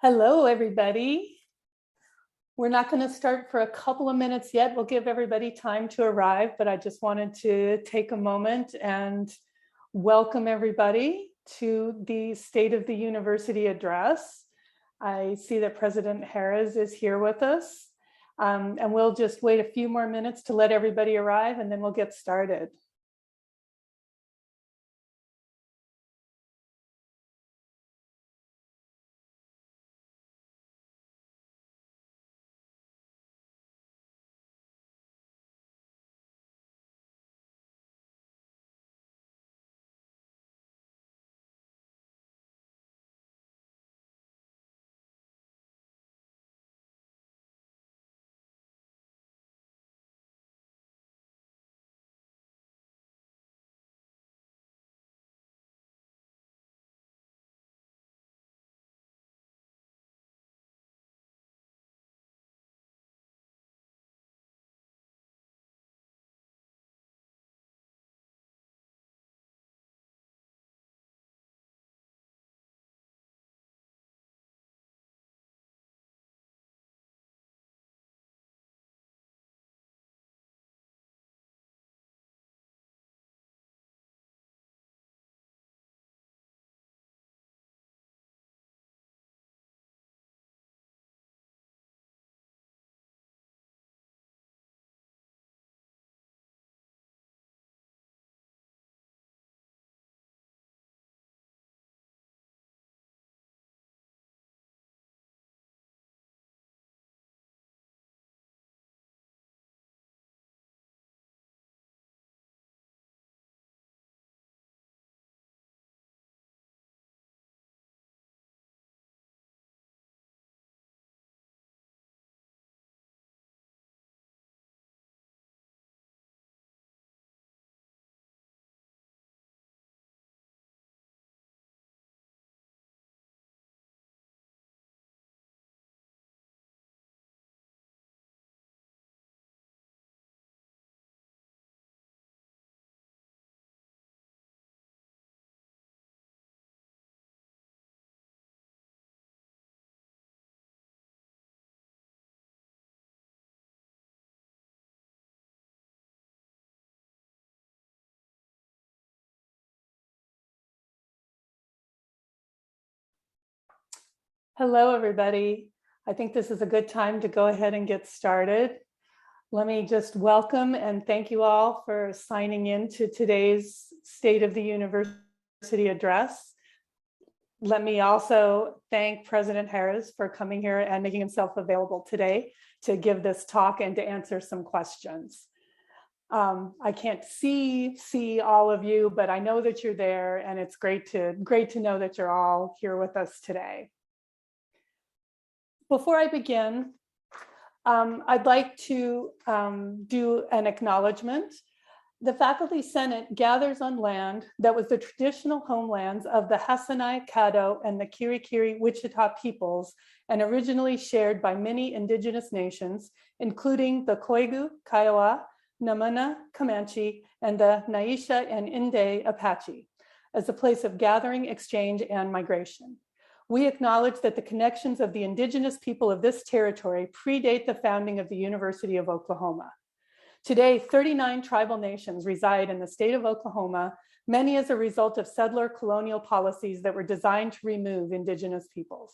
Hello, everybody. We're not going to start for a couple of minutes yet. We'll give everybody time to arrive, but I just wanted to take a moment and welcome everybody to the State of the University address. I see that President Harroz is here with us, and we'll just wait a few more minutes to let everybody arrive, and then we'll get started. Hello, everybody. I think this is a good time to go ahead and get started. Let me just welcome and thank you all for signing in to today's State of the University address. Let me also thank President Harroz for coming here and making himself available today to give this talk and to answer some questions. I can't see all of you, but I know that you're there, and it's great to know that you're all here with us today. Before I begin, I'd like to do an acknowledgement. The Faculty Senate gathers on land that was the traditional homelands of the Hasinai, Caddo, and the Keri Wichita peoples, and originally shared by many indigenous nations, including the Koigu, Kiowa, Namuna, Comanche, and the Naisha and Inde Apache, as a place of gathering, exchange, and migration. We acknowledge that the connections of the indigenous people of this territory predate the founding of the University of Oklahoma. Today, 39 tribal nations reside in the state of Oklahoma, many as a result of settler colonial policies that were designed to remove indigenous peoples.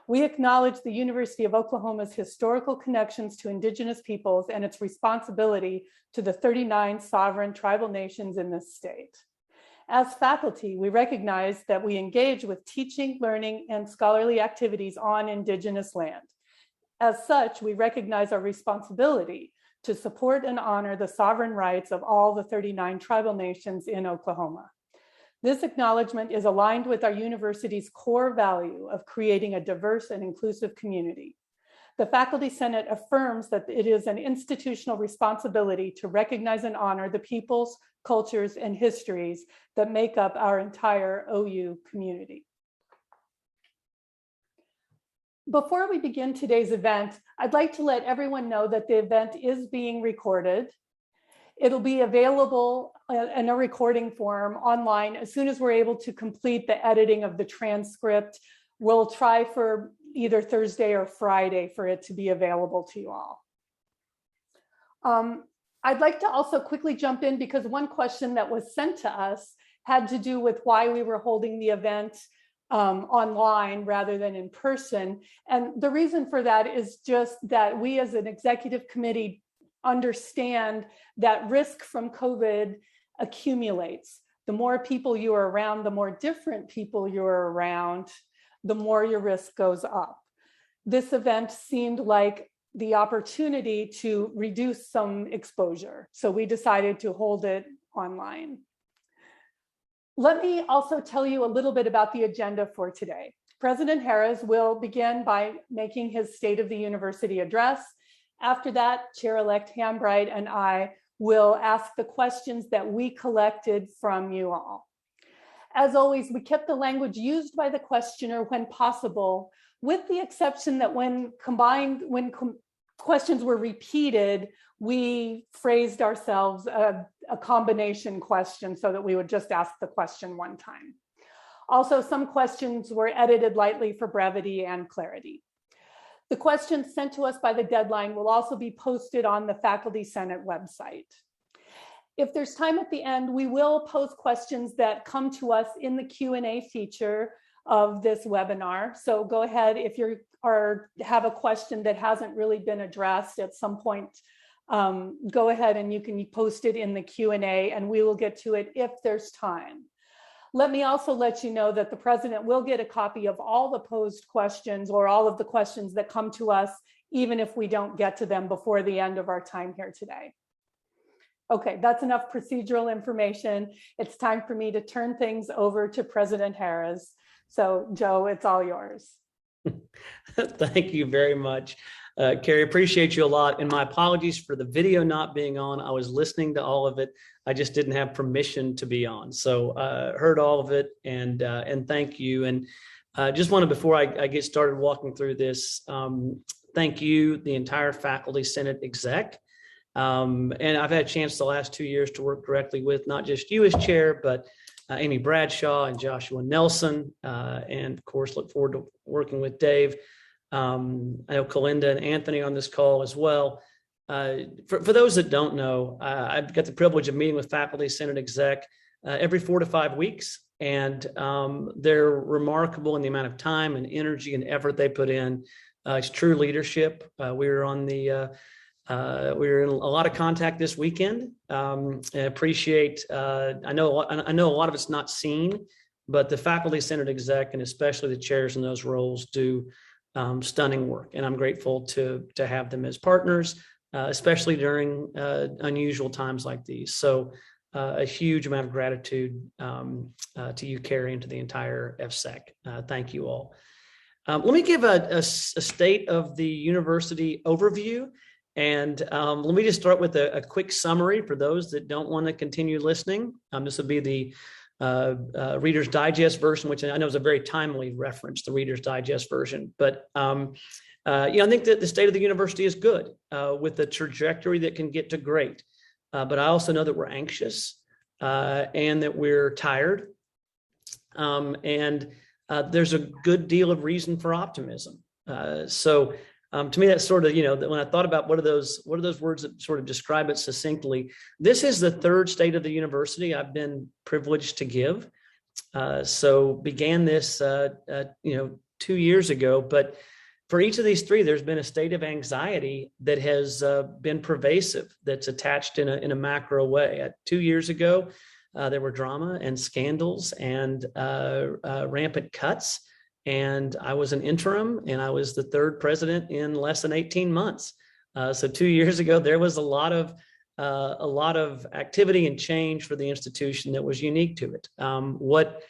We acknowledge the University of Oklahoma's historical connections to indigenous peoples and its responsibility to the 39 sovereign tribal nations in this state. As faculty, we recognize that we engage with teaching, learning, and scholarly activities on indigenous land. As such, we recognize our responsibility to support and honor the sovereign rights of all the 39 tribal nations in Oklahoma. This acknowledgement is aligned with our university's core value of creating a diverse and inclusive community. The Faculty Senate affirms that it is an institutional responsibility to recognize and honor the peoples, cultures, and histories that make up our entire OU community. Before we begin today's event, I'd like to let everyone know that the event is being recorded. It'll be available in a recording form online as soon as we're able to complete the editing of the transcript. We'll try for either Thursday or Friday for it to be available to you all. I'd like to also quickly jump in because one question that was sent to us had to do with why we were holding the event online rather than in person. And the reason for that is just that we as an executive committee understand that risk from COVID accumulates. The more people you are around, the more different people you're around, the more your risk goes up. This event seemed like the opportunity to reduce some exposure. So we decided to hold it online. Let me also tell you a little bit about the agenda for today. President Harroz will begin by making his State of the University address. After that, Chair-elect Hambright and I will ask the questions that we collected from you all. As always, we kept the language used by the questioner when possible, with the exception that when questions were repeated, we phrased ourselves a combination question so that we would just ask the question one time. Also, some questions were edited lightly for brevity and clarity. The questions sent to us by the deadline will also be posted on the Faculty Senate website. If there's time at the end, we will post questions that come to us in the Q&A feature of this webinar. So go ahead if you have a question that hasn't really been addressed at some point, go ahead and you can post it in the Q&A and we will get to it if there's time. Let me also let you know that the president will get a copy of all the posed questions or all of the questions that come to us, even if we don't get to them before the end of our time here today. Okay, that's enough procedural information. It's time for me to turn things over to President Harroz. So Joe, it's all yours. Thank you very much. Keri, appreciate you a lot. And my apologies for the video not being on. I was listening to all of it. I just didn't have permission to be on. So heard all of it and thank you. And just wanted, before I get started walking through this, thank you, the entire Faculty Senate exec. And I've had a chance the last 2 years to work directly with not just you as chair, but Amy Bradshaw and Joshua Nelson, and of course, look forward to working with Dave. I know Kalinda and Anthony on this call as well. For those that don't know, I've got the privilege of meeting with Faculty Senate exec every 4 to 5 weeks, and they're remarkable in the amount of time and energy and effort they put in. It's true leadership. We were in a lot of contact this weekend. And appreciate. I know a lot of it's not seen, but the Faculty Senate exec and especially the chairs in those roles do stunning work, and I'm grateful to have them as partners, especially during unusual times like these. So a huge amount of gratitude to you, Keri, and to the entire FSEC. Thank you all. Let me give a state of the university overview. And let me just start with a quick summary for those that don't want to continue listening. This will be the Reader's Digest version, which I know is a very timely reference, the Reader's Digest version. But I think that the state of the university is good with a trajectory that can get to great. But I also know that we're anxious and that we're tired. And there's a good deal of reason for optimism. To me, that's sort of, when I thought about what are those words that sort of describe it succinctly, this is the third state of the university I've been privileged to give. So began this, 2 years ago, but for each of these three, there's been a state of anxiety that has been pervasive, that's attached in a macro way. 2 years ago, there were drama and scandals and rampant cuts. And I was an interim, and I was the third president in less than 18 months. So 2 years ago, there was a lot of activity and change for the institution that was unique to it. What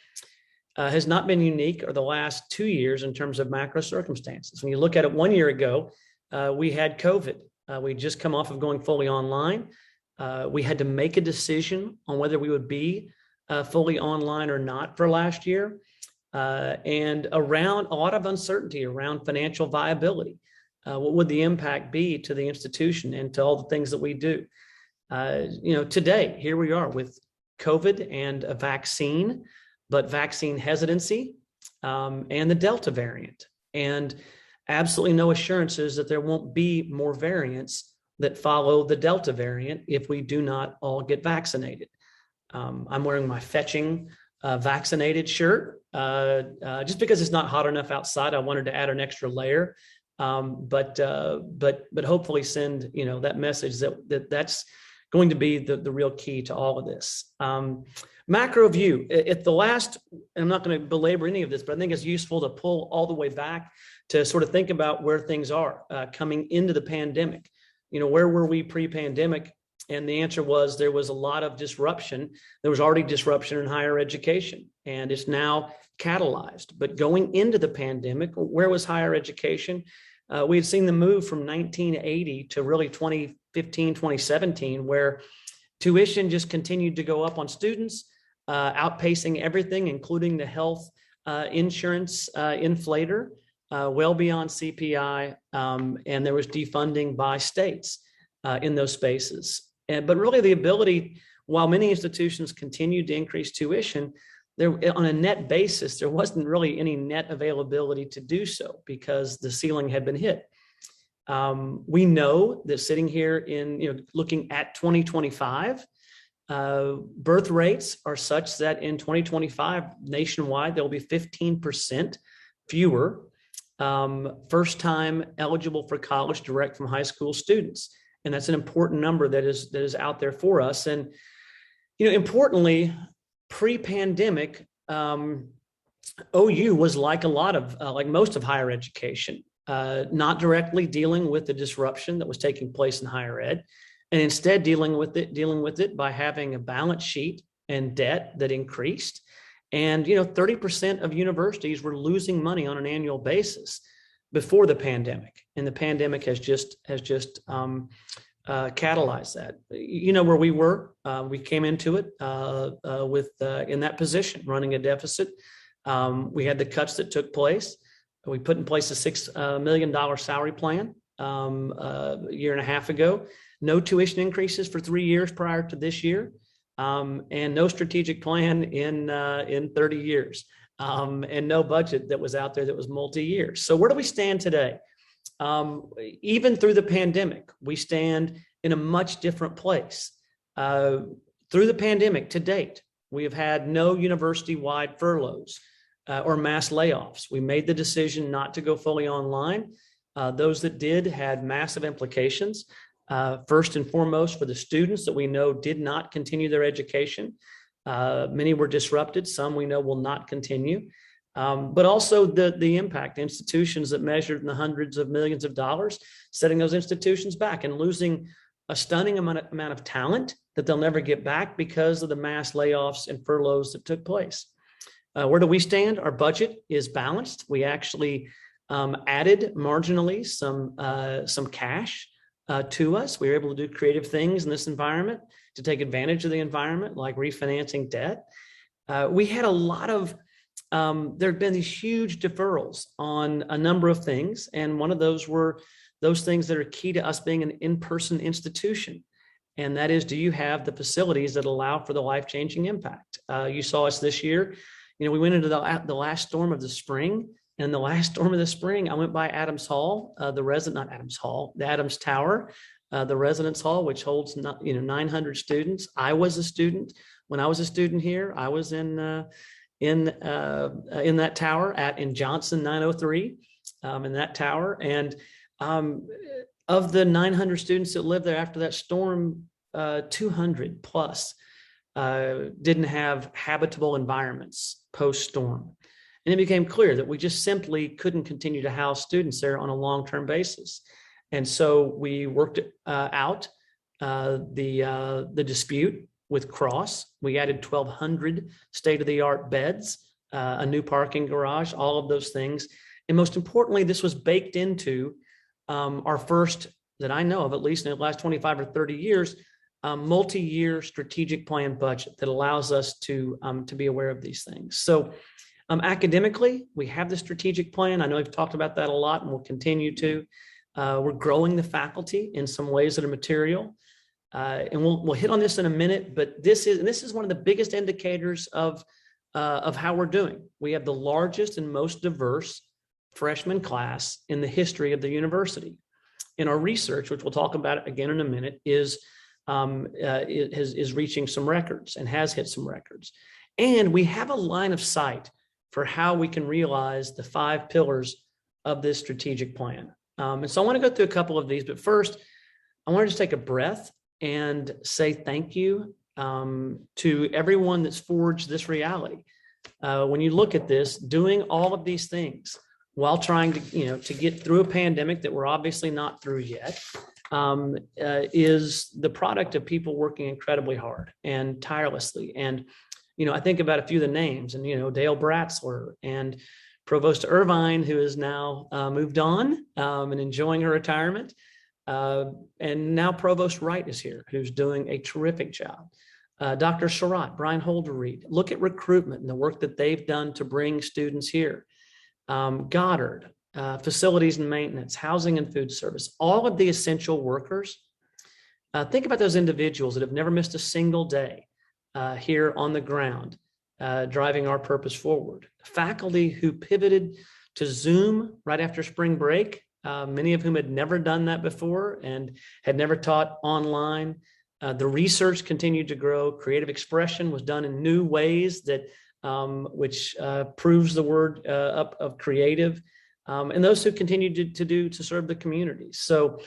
has not been unique are the last 2 years in terms of macro circumstances. When you look at it 1 year ago, we had COVID. We'd just come off of going fully online. We had to make a decision on whether we would be fully online or not for last year. And around a lot of uncertainty around financial viability. What would the impact be to the institution and to all the things that we do? Today, here we are with COVID and a vaccine, but vaccine hesitancy and the Delta variant. and absolutely no assurances that there won't be more variants that follow the Delta variant if we do not all get vaccinated. I'm wearing my fetching vaccinated shirt just because it's not hot enough outside. I wanted to add an extra layer, but hopefully send that message that's going to be the real key to all of this. Macro view at the last, I'm not going to belabor any of this, but I think it's useful to pull all the way back to sort of think about where things are coming into the pandemic. Where were we pre-pandemic? And the answer was there was a lot of disruption. There was already disruption in higher education, and it's now catalyzed. But going into the pandemic, where was higher education? We had seen the move from 1980 to really 2015, 2017, where tuition just continued to go up on students, outpacing everything, including the health insurance inflator, well beyond CPI, and there was defunding by states in those spaces. But really the ability, while many institutions continued to increase tuition, there on a net basis, there wasn't really any net availability to do so because the ceiling had been hit. We know that sitting here in, looking at 2025, birth rates are such that in 2025 nationwide, there will be 15% fewer first-time eligible for college direct from high school students. And that's an important number that is out there for us. And, importantly, pre-pandemic, OU was like a lot of, like most of higher education, not directly dealing with the disruption that was taking place in higher ed, and instead dealing with it by having a balance sheet and debt that increased. And, 30% of universities were losing money on an annual basis before the pandemic, and the pandemic has just catalyzed that. Where we were, we came into it with in that position, running a deficit. We had the cuts that took place. We put in place a $6 million salary plan a year and a half ago. No tuition increases for 3 years prior to this year, and no strategic plan in 30 years. And no budget that was out there that was multi-year. So where do we stand today? Even through the pandemic, we stand in a much different place. Through the pandemic to date, we have had no university-wide furloughs or mass layoffs. We made the decision not to go fully online. Those that did had massive implications. First and foremost for the students that we know did not continue their education. Many were disrupted. Some we know will not continue, but also the impact institutions that measured in the hundreds of millions of dollars, setting those institutions back and losing a stunning amount of talent that they'll never get back because of the mass layoffs and furloughs that took place. Where do we stand? Our budget is balanced. We actually added marginally some cash to us. We were able to do creative things in this environment to take advantage of the environment, like refinancing debt. We had a lot of, there have been these huge deferrals on a number of things. And one of those were those things that are key to us being an in-person institution. And that is, do you have the facilities that allow for the life-changing impact? You saw us this year. We went into the last storm of the spring. And the last storm of the spring, I went by Adams Hall, the Adams Tower, the Residence Hall, which holds 900 students. I was a student when I was a student here. I was in that tower in Johnson 903, in that tower. And of the 900 students that lived there after that storm, 200 plus didn't have habitable environments post-storm. And it became clear that we just simply couldn't continue to house students there on a long-term basis. And so we worked out the dispute with Cross. We added 1,200 state-of-the-art beds, a new parking garage, all of those things. And most importantly, this was baked into our first, that I know of, at least in the last 25 or 30 years, multi-year strategic plan budget that allows us to be aware of these things. So academically, we have the strategic plan. I know we've talked about that a lot and we'll continue to. We're growing the faculty in some ways that are material. And we'll hit on this in a minute, but this is one of the biggest indicators of how we're doing. We have the largest and most diverse freshman class in the history of the university. In our research, which we'll talk about again in a minute, is reaching some records and has hit some records. And we have a line of sight for how we can realize the 5 pillars of this strategic plan. And so I want to go through a couple of these, but first, I want to just take a breath and say thank you to everyone that's forged this reality. When you look at this, doing all of these things while trying to get through a pandemic that we're obviously not through yet, is the product of people working incredibly hard and tirelessly. And I think about a few of the names, and Dale Bratzler and Provost Irvine, who is now moved on and enjoying her retirement. And now Provost Wright is here, who's doing a terrific job. Dr. Surratt, Brian Holder-Reed, look at recruitment and the work that they've done to bring students here. Goddard, facilities and maintenance, housing and food service, all of the essential workers. Think about those individuals that have never missed a single day here on the ground, driving our purpose forward. Faculty who pivoted to Zoom right after spring break, many of whom had never done that before and had never taught online. The research continued to grow. Creative expression was done in new ways that which proves the word up of creative. And those who continued to serve the community. So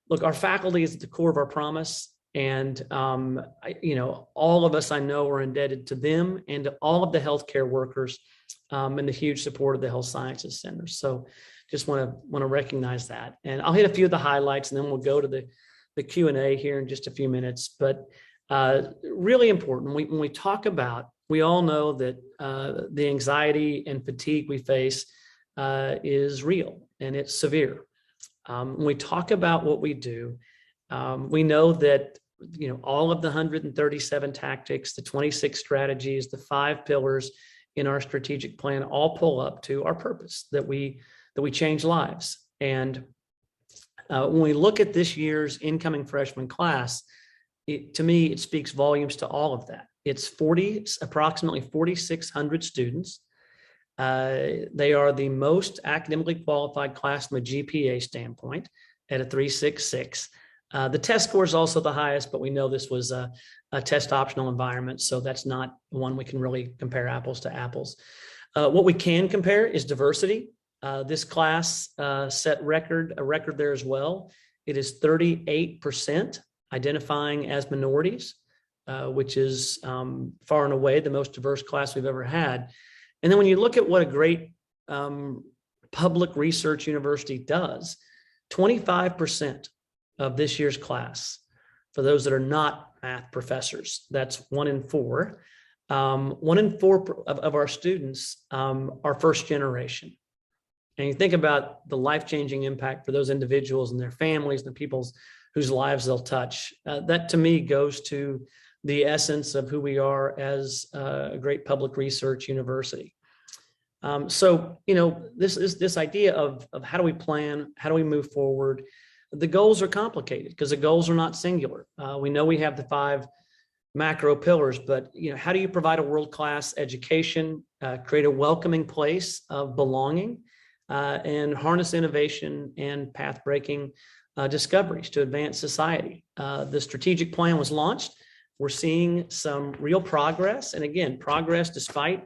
look, our faculty is at the core of our promise. And, all of us I know are indebted to them and to all of the healthcare workers and the huge support of the Health Sciences Centers. So just want to recognize that. And I'll hit a few of the highlights and then we'll go to the Q&A here in just a few minutes. But really important, when we talk about, we all know that the anxiety and fatigue we face is real and it's severe. When we talk about what we do, we know that all of the 137 tactics, the 26 strategies, the 5 pillars in our strategic plan all pull up to our purpose, that we change lives. And when we look at this year's incoming freshman class, to me, it speaks volumes to all of that. It's approximately 4,600 students. They are the most academically qualified class from a GPA standpoint at a 3.66. The test score is also the highest, but we know this was a test optional environment, so that's not one we can really compare apples to apples. What we can compare is diversity. This class set a record there as well. It is 38% identifying as minorities, which is far and away the most diverse class we've ever had. And then when you look at what a great public research university does, 25% of this year's class, for those that are not math professors, that's 1 in 4. 1 in 4 of our students are first generation. And you think about the life-changing impact for those individuals and their families and the people whose lives they'll touch. That to me goes to the essence of who we are as a great public research university. So, this idea of how do we plan, how do we move forward? The goals are complicated because the goals are not singular. We know we have the 5 macro pillars, but how do you provide a world-class education, create a welcoming place of belonging, and harness innovation and path-breaking discoveries to advance society? The strategic plan was launched. We're seeing some real progress, and again, progress despite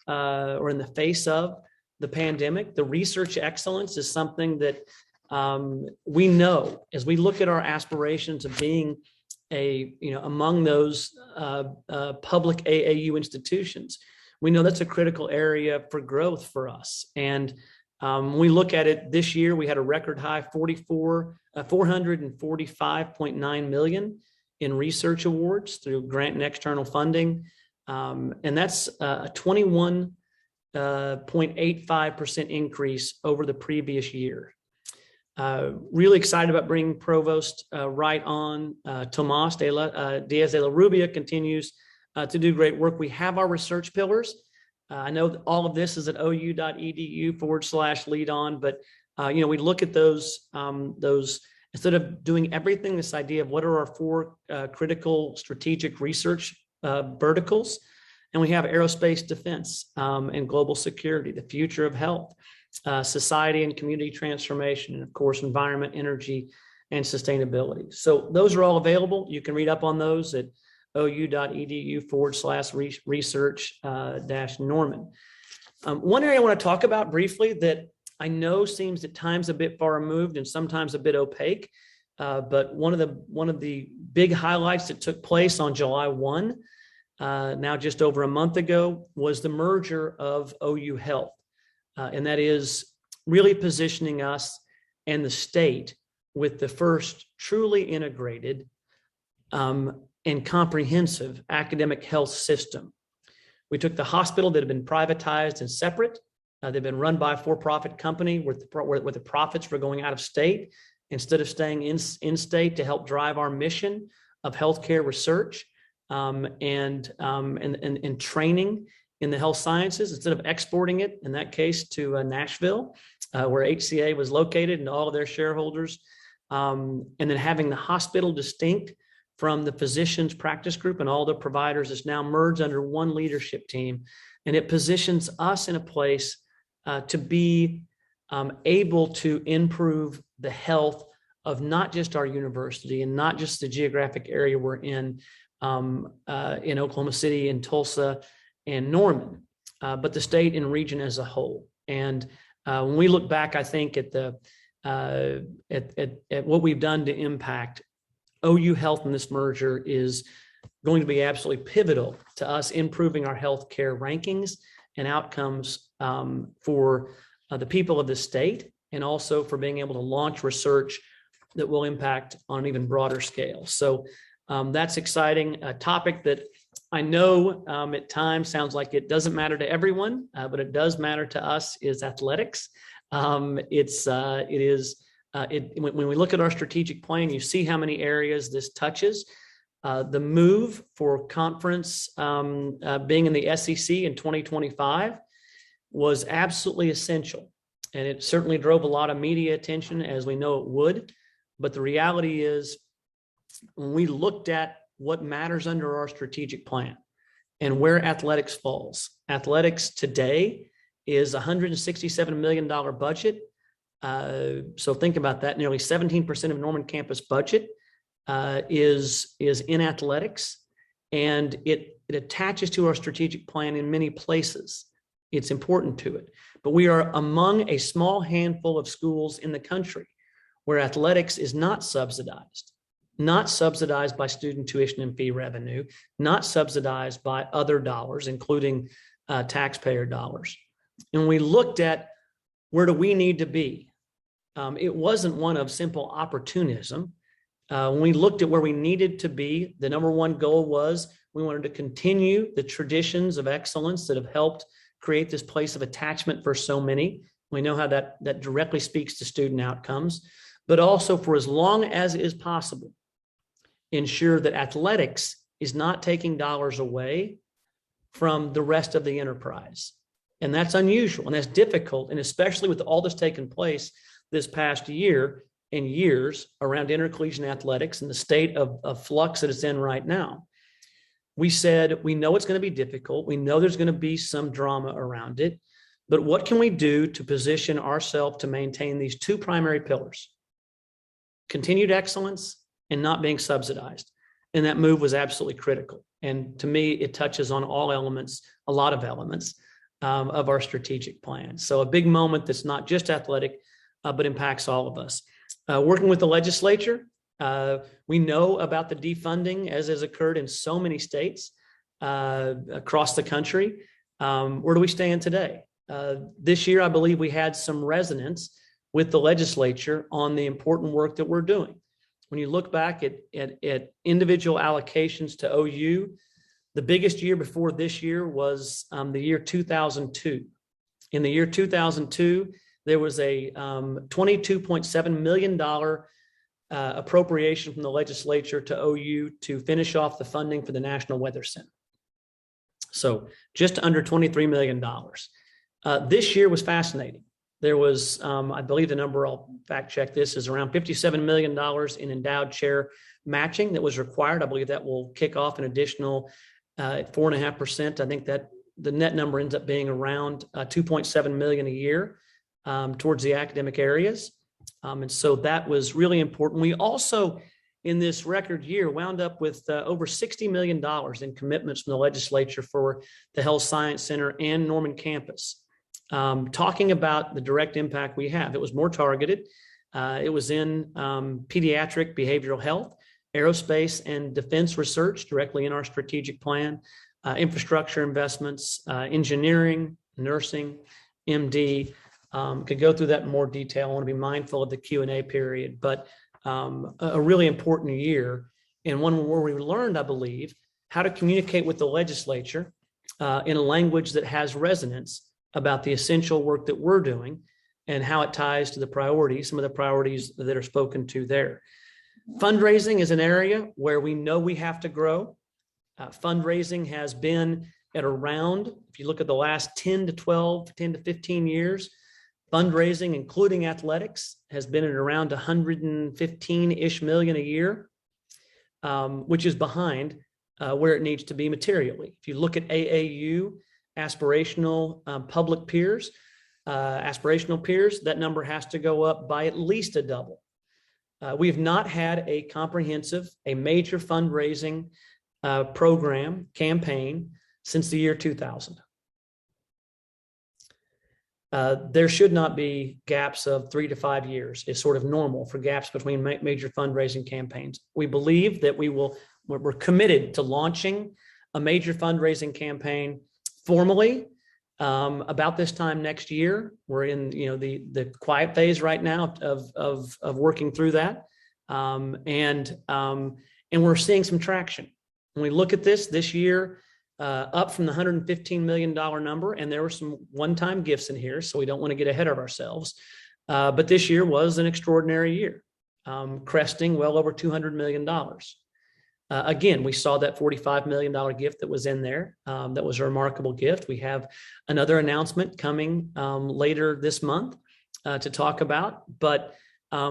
or in the face of the pandemic. The research excellence is something that we know as we look at our aspirations of being among those public AAU institutions. We know that's a critical area for growth for us. And when we look at it this year, we had a record high 445.9 million in research awards through grant and external funding. And that's a 21.85% increase over the previous year. Really excited about bringing Provost Wright on. Tomas Diaz de la Rubia continues to do great work. We have our research pillars. I know that all of this is at ou.edu/lead on, but we look at those instead of doing everything, this idea of what are our 4 critical strategic research verticals. And we have aerospace defense and global security, the future of health, society and community transformation, and of course, environment, energy, and sustainability. So those are all available. You can read up on those at ou.edu/research-Norman. One area I want to talk about briefly that I know seems at times a bit far removed and sometimes a bit opaque, but one of the big highlights that took place on July 1, now just over a month ago, was the merger of OU Health. And that is really positioning us and the state with the first truly integrated and comprehensive academic health system. We took the hospital that had been privatized and separate. They've been run by a for-profit company where the profits were going out of state instead of staying in state to help drive our mission of healthcare research and training in the health sciences, instead of exporting it, in that case, to Nashville, where HCA was located and all of their shareholders, and then having the hospital distinct from the physicians practice group and all the providers is now merged under one leadership team. And it positions us in a place to be able to improve the health of not just our university and not just the geographic area we're in Oklahoma City and Tulsa and Norman, but the state and region as a whole. And when we look back, I think at what we've done to impact OU Health in this merger is going to be absolutely pivotal to us improving our healthcare rankings and outcomes for the people of the state, and also for being able to launch research that will impact on an even broader scale. So that's exciting. A topic that I know at times sounds like it doesn't matter to everyone, but it does matter to us, is athletics. When we look at our strategic plan, you see how many areas this touches. The move for conference being in the SEC in 2025 was absolutely essential. And it certainly drove a lot of media attention, as we know it would. But the reality is, when we looked at what matters under our strategic plan and where athletics falls, athletics today is a $167 million budget. So think about that. Nearly 17% of Norman campus budget is in athletics, and it attaches to our strategic plan in many places. It's important to it, but we are among a small handful of schools in the country where athletics is not subsidized by student tuition and fee revenue, not subsidized by other dollars, including taxpayer dollars. And we looked at, where do we need to be? It wasn't one of simple opportunism. When we looked at where we needed to be, the number one goal was we wanted to continue the traditions of excellence that have helped create this place of attachment for so many. We know how that directly speaks to student outcomes, but also, for as long as is possible, ensure that athletics is not taking dollars away from the rest of the enterprise. And that's unusual and that's difficult. And especially with all that's taken place this past year and years around intercollegiate athletics and the state of flux that it's in right now, we said, we know it's going to be difficult. We know there's going to be some drama around it, but what can we do to position ourselves to maintain these two primary pillars: continued excellence and not being subsidized? And that move was absolutely critical. And to me, it touches on all elements, a lot of elements of our strategic plan. So a big moment that's not just athletic, but impacts all of us. Working with the legislature, we know about the defunding as has occurred in so many states across the country. Where do we stand today? This year, I believe we had some resonance with the legislature on the important work that we're doing. When you look back at individual allocations to OU, the biggest year before this year was the year 2002. In the year 2002, there was a $22.7 million appropriation from the legislature to OU to finish off the funding for the National Weather Center. So just under $23 million. This year was fascinating. There was, I believe the number, I'll fact check this, is around $57 million in endowed chair matching that was required. I believe that will kick off an additional 4.5%. I think that the net number ends up being around $2.7 million a year towards the academic areas. And so that was really important. We also, in this record year, wound up with over $60 million in commitments from the legislature for the Health Science Center and Norman campus, talking about the direct impact we have. It was more targeted. It was in pediatric behavioral health, aerospace and defense research directly in our strategic plan, infrastructure investments, engineering, nursing, MD. Could go through that in more detail. I want to be mindful of the Q&A period, but a really important year, and one where we learned, I believe, how to communicate with the legislature in a language that has resonance about the essential work that we're doing and how it ties to the priorities, some of the priorities that are spoken to there. Fundraising is an area where we know we have to grow. Fundraising has been at around, if you look at the last 10 to 15 years, fundraising, including athletics, has been at around 115-ish million a year, which is behind where it needs to be materially. If you look at AAU, aspirational public peers, aspirational peers, that number has to go up by at least a double. We have not had a comprehensive, a major fundraising program, campaign since the year 2000. There should not be gaps of 3 to 5 years. It's sort of normal for gaps between major fundraising campaigns. We believe that we're committed to launching a major fundraising campaign formally about this time next year. We're in the quiet phase right now of working through that, and we're seeing some traction. When we look at this year, up from the $115 million number, and there were some one-time gifts in here, so we don't want to get ahead of ourselves. But this year was an extraordinary year, cresting well over $200 million. Again, we saw that $45 million gift that was in there. That was a remarkable gift. We have another announcement coming later this month to talk about, but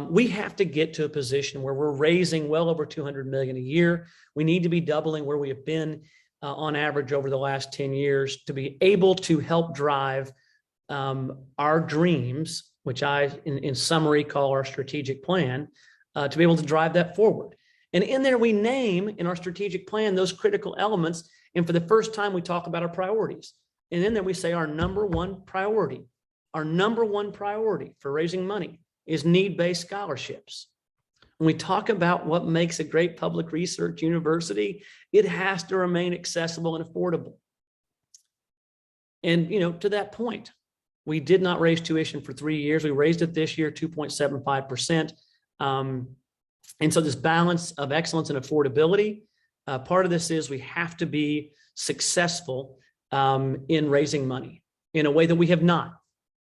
we have to get to a position where we're raising well over $200 million a year. We need to be doubling where we have been on average over the last 10 years to be able to help drive our dreams, which I, in summary, call our strategic plan, to be able to drive that forward. And in there, we name in our strategic plan those critical elements. And for the first time, we talk about our priorities. And in there, we say our number one priority for raising money is need-based scholarships. When we talk about what makes a great public research university, it has to remain accessible and affordable. And, to that point, we did not raise tuition for 3 years. We raised it this year, 2.75%. And so this balance of excellence and affordability, part of this is we have to be successful in raising money in a way that we have not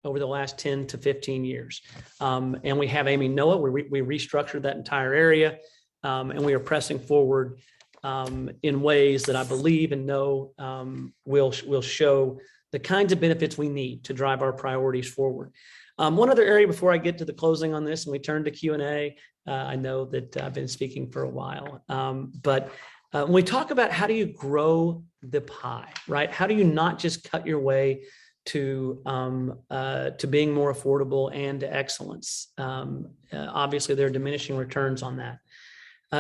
over the last 10 to 15 years. And we have Amy Noah, we restructured that entire area, and we are pressing forward in ways that I believe and know will show the kinds of benefits we need to drive our priorities forward. One other area before I get to the closing on this and we turn to Q&A, I know that I've been speaking for a while, but when we talk about how do you grow the pie, right? How do you not just cut your way to being more affordable and to excellence? Obviously, there are diminishing returns on that.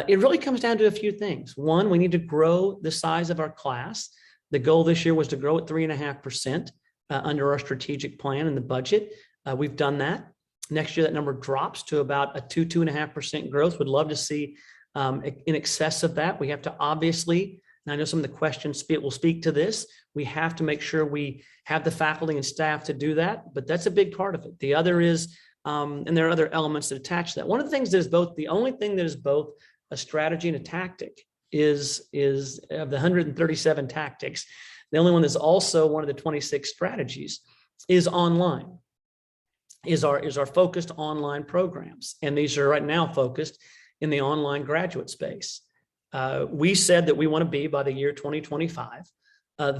It really comes down to a few things. One, we need to grow the size of our class. The goal this year was to grow at 3.5% under our strategic plan and the budget. We've done that. Next year, that number drops to about a 2.5% growth. Would love to see in excess of that. We have to obviously, and I know some of the questions will speak to this, we have to make sure we have the faculty and staff to do that, but that's a big part of it. The other is, and there are other elements that attach to that. One of the things that is both, the only thing that is both a strategy and a tactic is of the 137 tactics, the only one that's also one of the 26 strategies is online, is our focused online programs. And these are right now focused in the online graduate space. We said that we want to be, by the year 2025,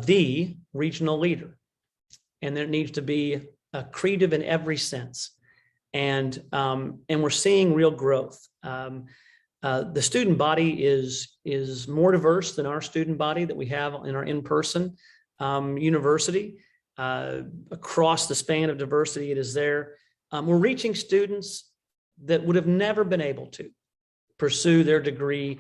the regional leader. And there needs to be accretive in every sense. And we're seeing real growth. The student body is more diverse than our student body that we have in our in-person university. Across the span of diversity, it is there. we're reaching students that would have never been able to pursue their degree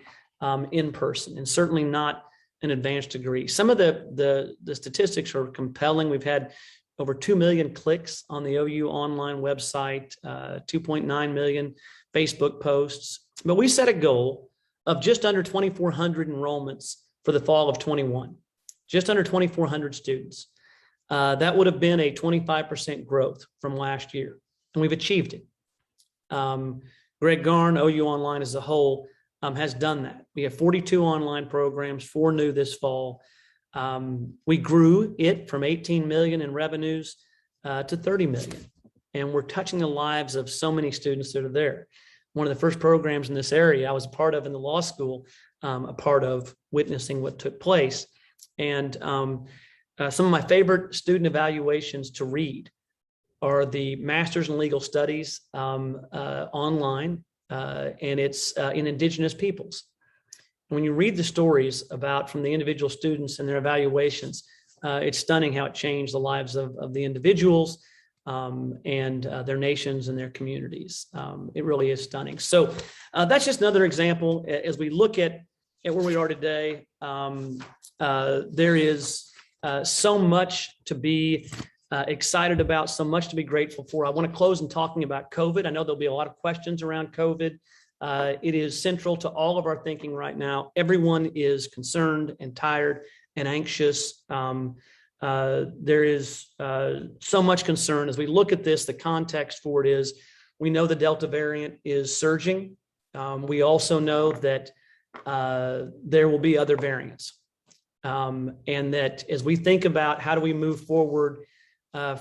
in person, and certainly not an advanced degree. Some of the statistics are compelling. We've had over 2 million clicks on the OU online website, 2.9 million Facebook posts. But we set a goal of just under 2,400 enrollments for the fall of 21, just under 2,400 students. That would have been a 25% growth from last year, and we've achieved it. Greg Garn, OU Online as a whole, has done that. We have 42 online programs, 4 new this fall. We grew it from 18 million in revenues to 30 million, and we're touching the lives of so many students that are there. One of the first programs in this area I was a part of in the law school, a part of witnessing what took place. And some of my favorite student evaluations to read are the Masters in Legal Studies online, and it's in Indigenous peoples. When you read the stories from the individual students and their evaluations, it's stunning how it changed the lives of the individuals and their nations and their communities. It really is stunning. So that's just another example. As we look at where we are today, there is so much to be excited about, so much to be grateful for. I want to close in talking about COVID. I know there'll be a lot of questions around COVID. It is central to all of our thinking right now. Everyone is concerned and tired and anxious. There is so much concern. As we look at this, the context for it is, we know the Delta variant is surging. We also know that there will be other variants. And that as we think about how do we move forward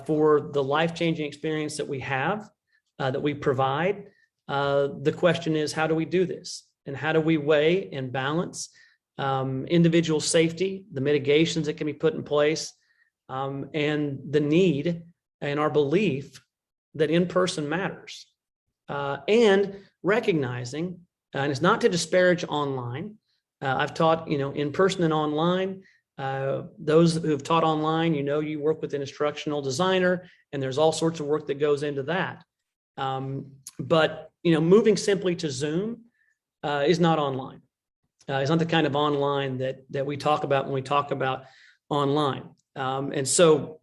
for the life-changing experience that we have, that we provide, the question is, how do we do this? And how do we weigh and balance individual safety, the mitigations that can be put in place, and the need and our belief that in-person matters, and recognizing, and it's not to disparage online. I've taught, in person and online. Those who have taught online, you work with an instructional designer, and there's all sorts of work that goes into that. But moving simply to Zoom is not online. It's not the kind of online that we talk about when we talk about online. And so,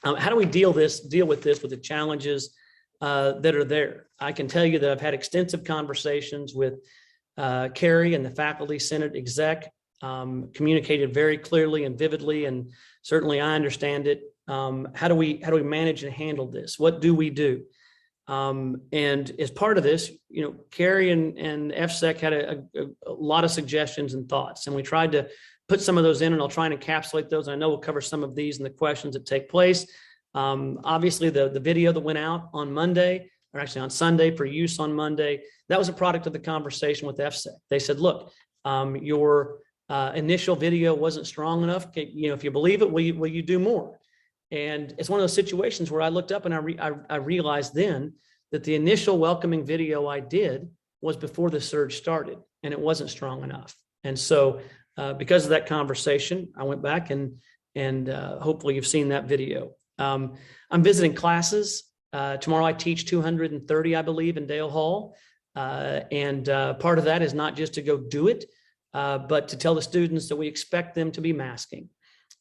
how do we deal with the challenges that are there? I can tell you that I've had extensive conversations with Keri and the faculty senate exec, communicated very clearly and vividly, and certainly I understand it. How do we manage and handle this? What do we do? And as part of this, Keri and FSEC had a lot of suggestions and thoughts, and we tried to put some of those in, and I'll try and encapsulate those. I know we'll cover some of these in the questions that take place. Obviously, the video that went out on Monday, or actually on Sunday for use on Monday, that was a product of the conversation with FSEC. They said, look, your initial video wasn't strong enough. If you believe it, will you do more? And it's one of those situations where I looked up and I realized then that the initial welcoming video I did was before the surge started, and it wasn't strong enough. And so because of that conversation, I went back and hopefully you've seen that video. I'm visiting classes. Tomorrow I teach 230, I believe, in Dale Hall. And part of that is not just to go do it, but to tell the students that we expect them to be masking,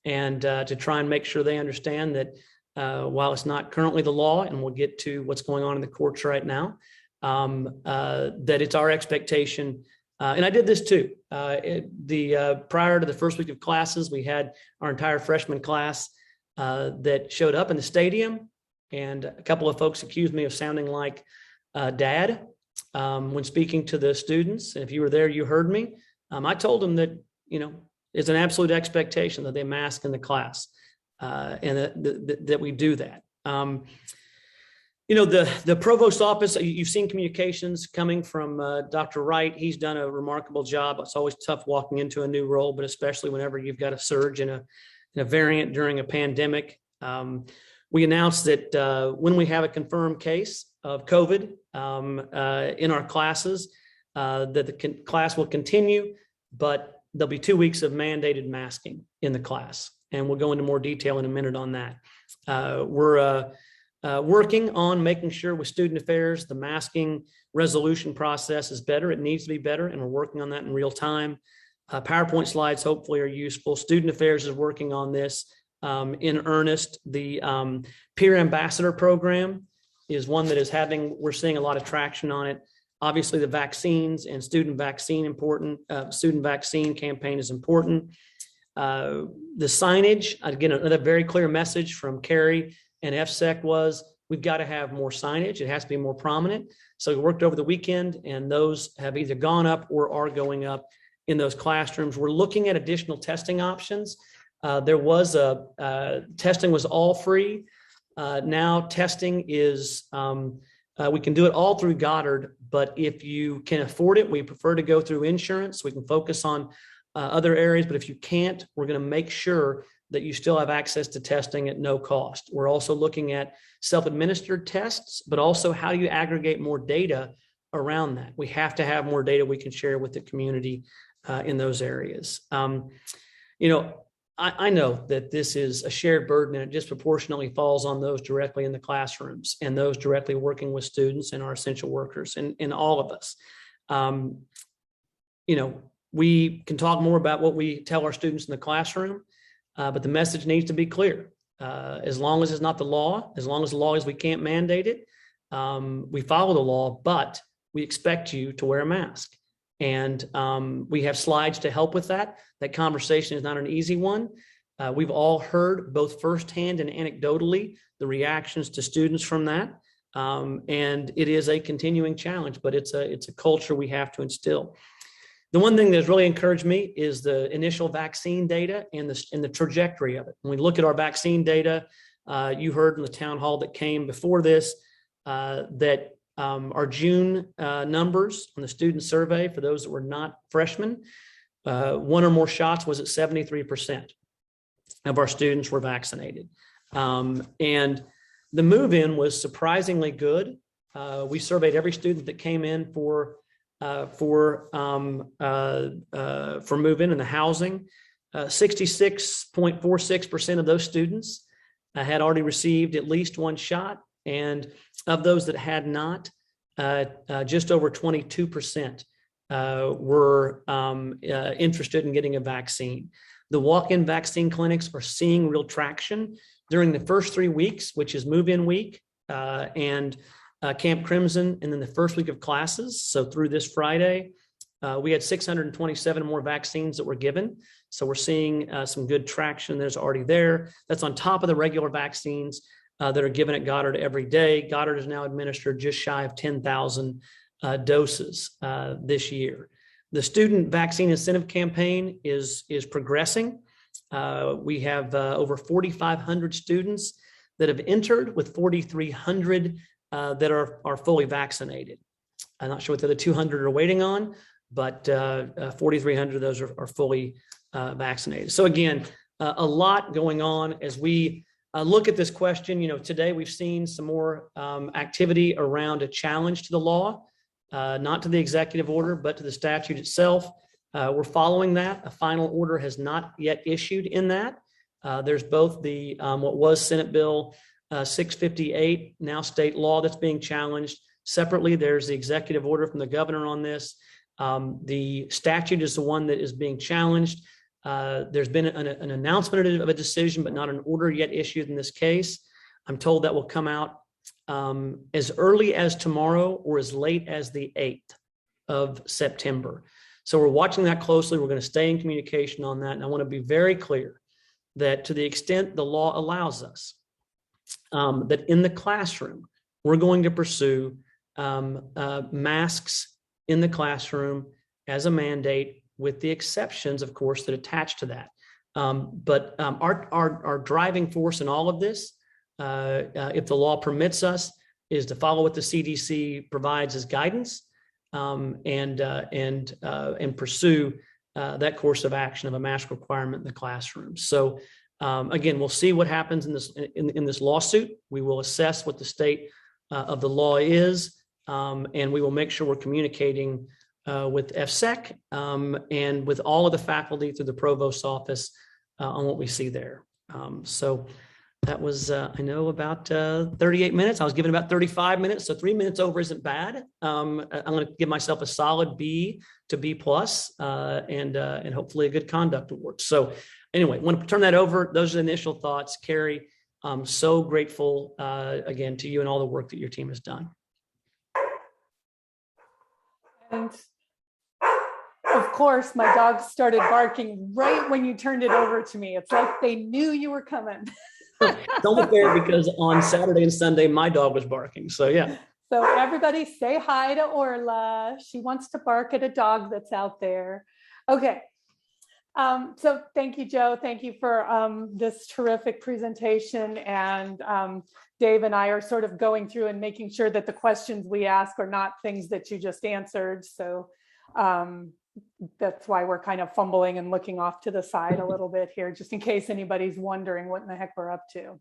and to try and make sure they understand that while it's not currently the law, and we'll get to what's going on in the courts right now, that it's our expectation. And I did this too. Prior to the first week of classes, we had our entire freshman class that showed up in the stadium, and a couple of folks accused me of sounding like Dad when speaking to the students. And if you were there, you heard me. I told them that, it's an absolute expectation that they mask in the class, and that we do that. The provost's office, you've seen communications coming from Dr. Wright. He's done a remarkable job. It's always tough walking into a new role, but especially whenever you've got a surge in a variant during a pandemic. We announced that when we have a confirmed case of COVID in our classes, that the class will continue, but there'll be 2 weeks of mandated masking in the class. And we'll go into more detail in a minute on that. We're Working on making sure with student affairs, the masking resolution process is better. It needs to be better, and we're working on that in real time. PowerPoint slides hopefully are useful. Student affairs is working on this in earnest. The peer ambassador program is one that is we're seeing a lot of traction on it. Obviously, the vaccines and student vaccine campaign is important. The signage, again, another very clear message from Keri and FSEC was we've got to have more signage. It has to be more prominent. So we worked over the weekend, and those have either gone up or are going up in those classrooms. We're looking at additional testing options. Testing was all free. Now testing is, we can do it all through Goddard, but if you can afford it, we prefer to go through insurance. We can focus on other areas, but if you can't, we're going to make sure that you still have access to testing at no cost. We're also looking at self-administered tests, but also how do you aggregate more data around that? We have to have more data we can share with the community in those areas. I know that this is a shared burden, and it disproportionately falls on those directly in the classrooms and those directly working with students and our essential workers and all of us. We can talk more about what we tell our students in the classroom, but the message needs to be clear. As long as it's not the law, as long as the law is we can't mandate it, we follow the law, but we expect you to wear a mask. And we have slides to help with that. That conversation is not an easy one. We've all heard both firsthand and anecdotally the reactions to students from that. And it is a continuing challenge, but it's a culture we have to instill. The one thing that's really encouraged me is the initial vaccine data and the trajectory of it. When we look at our vaccine data, you heard in the town hall that came before this that our June numbers on the student survey for those that were not freshmen, one or more shots was at 73% of our students were vaccinated. And the move-in was surprisingly good. We surveyed every student that came in for move-in and the housing. 66.46% of those students had already received at least one shot. And of those that had not, just over 22% were interested in getting a vaccine. The walk-in vaccine clinics are seeing real traction during the first 3 weeks, which is move-in week and Camp Crimson, and then the first week of classes. So through this Friday, we had 627 more vaccines that were given. So we're seeing some good traction that's already there. That's on top of the regular vaccines that are given at Goddard every day. Goddard has now administered just shy of 10,000 doses this year. The student vaccine incentive campaign is progressing. We have over 4,500 students that have entered, with 4,300 that are fully vaccinated. I'm not sure what the other 200 are waiting on, but 4,300 of those are fully vaccinated. So again, a lot going on as we look at this question. Today we've seen some more activity around a challenge to the law, not to the executive order, but to the statute itself. We're following that. A final order has not yet issued in that. There's both the what was Senate Bill 658, now state law, that's being challenged. Separately, there's the executive order from the governor on this. The statute is the one that is being challenged. There's been an announcement of a decision, but not an order yet issued in this case. I'm told that will come out as early as tomorrow or as late as the 8th of September. So we're watching that closely. We're going to stay in communication on that. And I want to be very clear that to the extent the law allows us, that in the classroom, we're going to pursue masks in the classroom as a mandate, with the exceptions, of course, that attach to that. But our driving force in all of this, if the law permits us, is to follow what the CDC provides as guidance and pursue that course of action of a mask requirement in the classroom. So again, we'll see what happens in this lawsuit. We will assess what the state of the law is, and we will make sure we're communicating with FSEC and with all of the faculty through the provost's office on what we see there. So That was, I know, about 38 minutes. I was given about 35 minutes, so 3 minutes over isn't bad. I'm going to give myself a solid B to B plus, and hopefully a good conduct award. So anyway, I want to turn that over. Those are the initial thoughts. Keri, I'm so grateful again to you and all the work that your team has done. And of course, my dog started barking right when you turned it over to me. It's like they knew you were coming. It's only fair because on Saturday and Sunday, my dog was barking. So yeah. So everybody say hi to Orla. She wants to bark at a dog that's out there. Okay. So thank you, Joe. Thank you for this terrific presentation. And Dave and I are sort of going through and making sure that the questions we ask are not things that you just answered. So that's why we're kind of fumbling and looking off to the side a little bit here, just in case anybody's wondering what in the heck we're up to.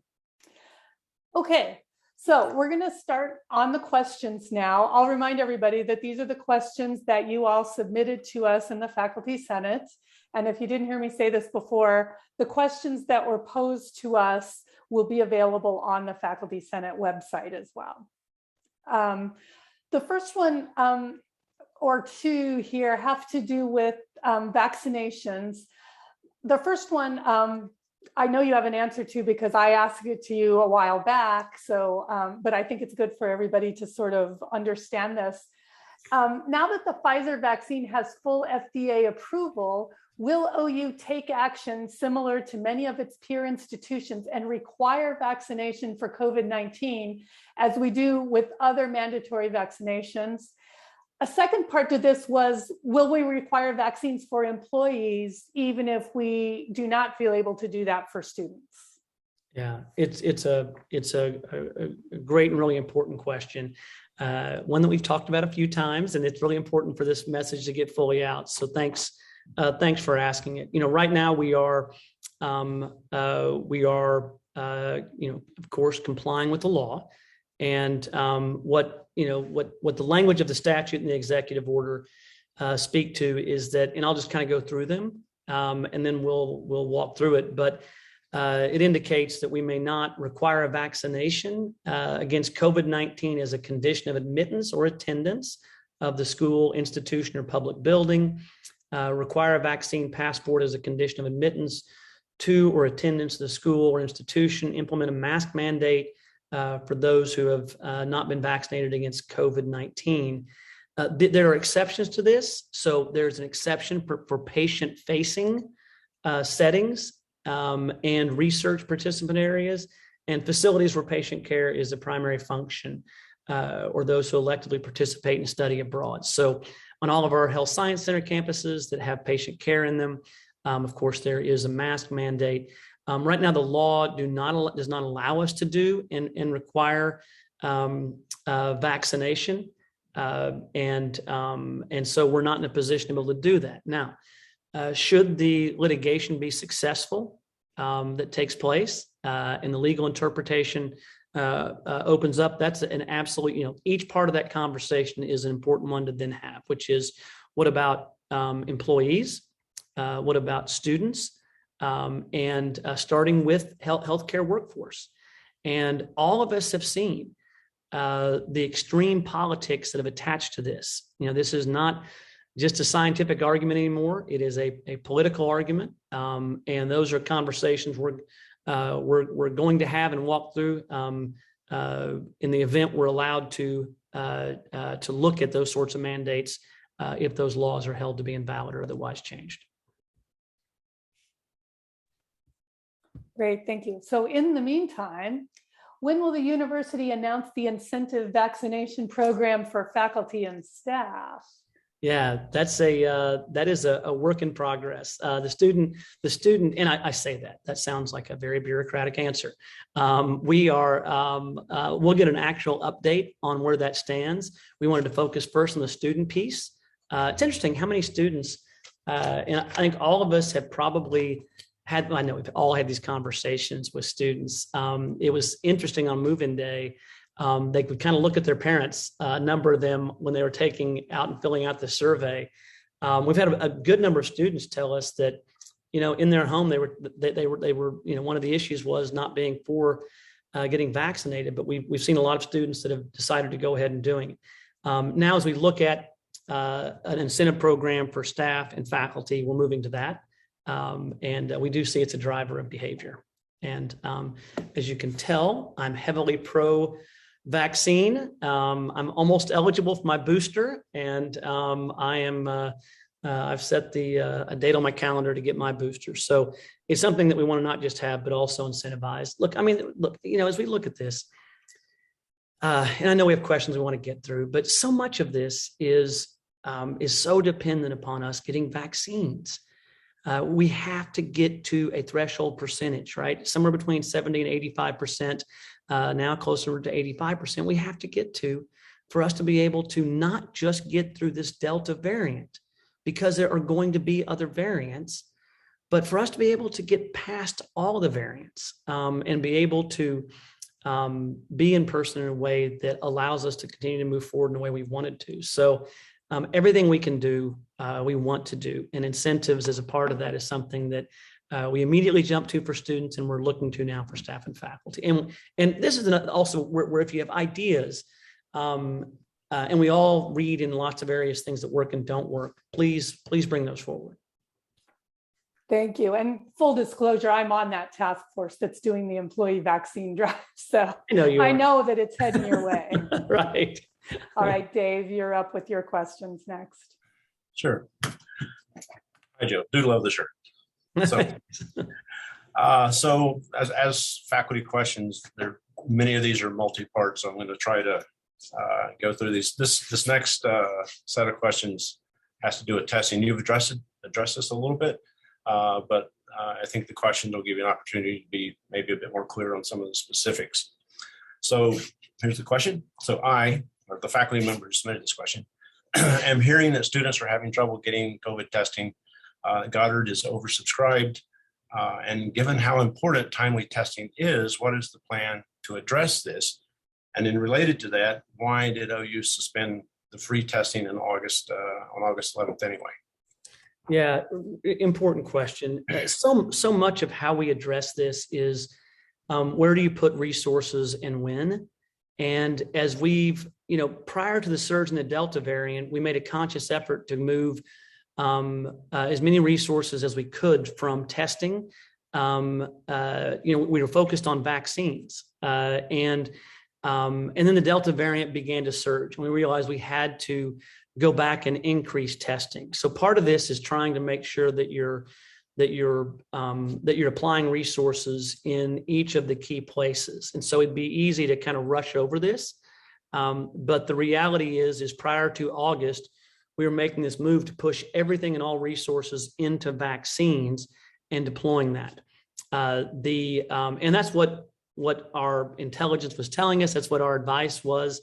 Okay, so we're going to start on the questions now. I'll remind everybody that these are the questions that you all submitted to us in the Faculty Senate. And if you didn't hear me say this before, the questions that were posed to us will be available on the Faculty Senate website as well. The first one or two here have to do with vaccinations. The first one, I know you have an answer to because I asked it to you a while back. So, but I think it's good for everybody to sort of understand this. Now that the Pfizer vaccine has full FDA approval, will OU take action similar to many of its peer institutions and require vaccination for COVID-19 as we do with other mandatory vaccinations? A second part to this was, will we require vaccines for employees, even if we do not feel able to do that for students? Yeah, it's a great and really important question. One that we've talked about a few times, and it's really important for this message to get fully out. So thanks for asking it. You know, right now we are, of course, complying with the law, and what the language of the statute and the executive order speak to is that, and I'll just kind of go through them, and then we'll walk through it. But it indicates that we may not require a vaccination against COVID-19 as a condition of admittance or attendance of the school, institution, or public building. Require a vaccine passport as a condition of admittance to or attendance to the school or institution. Implement a mask mandate for those who have not been vaccinated against COVID-19. There are exceptions to this. So there's an exception for patient-facing settings and research participant areas and facilities where patient care is the primary function, or those who electively participate in study abroad. So on all of our health science center campuses that have patient care in them, of course, there is a mask mandate. Right now, the law does not allow us to do and require vaccination, and so we're not in a position to be able to do that. Now, should the litigation be successful that takes place and the legal interpretation opens up, that's an absolute, each part of that conversation is an important one to then have, which is, what about employees? What about students? And starting with healthcare workforce. And all of us have seen the extreme politics that have attached to this. This is not just a scientific argument anymore. It is a political argument. And those are conversations we're going to have and walk through in the event we're allowed to look at those sorts of mandates if those laws are held to be invalid or otherwise changed. Great, thank you. So in the meantime, when will the university announce the incentive vaccination program for faculty and staff? Yeah, that is a work in progress. The student, and I say that sounds like a very bureaucratic answer. We'll get an actual update on where that stands. We wanted to focus first on the student piece. It's interesting how many students, and I think all of us have probably I know we've all had these conversations with students. It was interesting on move-in day. They would kind of look at their parents, a number of them, when they were taking out and filling out the survey. We've had a good number of students tell us that in their home, they were, one of the issues was not being for getting vaccinated, but we've seen a lot of students that have decided to go ahead and doing it. Now, as we look at an incentive program for staff and faculty, we're moving to that. And we do see it's a driver of behavior. And as you can tell, I'm heavily pro-vaccine. I'm almost eligible for my booster, and I've set a date on my calendar to get my booster. So it's something that we want to not just have, but also incentivize. Look, as we look at this, and I know we have questions we want to get through, but so much of this is so dependent upon us getting vaccines. We have to get to a threshold percentage, right? Somewhere between 70 and 85%, now closer to 85%, we have to get to for us to be able to not just get through this Delta variant, because there are going to be other variants, but for us to be able to get past all the variants and be able to be in person in a way that allows us to continue to move forward in the way we've wanted to. So everything we can do, we want to do, and incentives as a part of that is something that we immediately jump to for students, and we're looking to now for staff and faculty. And this is also where if you have ideas, and we all read in lots of various things that work and don't work, please bring those forward. Thank you. And full disclosure, I'm on that task force that's doing the employee vaccine drive. So I know that it's heading your way. Right. All right, Dave, you're up with your questions next. Sure. Hi, Joe. Do love the shirt. So as faculty questions, many of these are multi-part, so I'm going to try to go through these. This next set of questions has to do with testing. You've addressed this a little bit, but I think the question will give you an opportunity to be maybe a bit more clear on some of the specifics. So here's the question. So the faculty member who submitted this question, am hearing that students are having trouble getting COVID testing. Goddard is oversubscribed. And given how important timely testing is, what is the plan to address this? And then related to that, why did OU suspend the free testing on August 11th anyway? Yeah, important question. So much of how we address this is where do you put resources and when? And as we've, prior to the surge in the Delta variant, we made a conscious effort to move as many resources as we could from testing. We were focused on vaccines, and then the Delta variant began to surge, and we realized we had to go back and increase testing. So part of this is trying to make sure that you're applying resources in each of the key places. And so it'd be easy to kind of rush over this, but the reality is prior to August, we were making this move to push everything and all resources into vaccines and deploying that. And that's what our intelligence was telling us. That's what our advice was.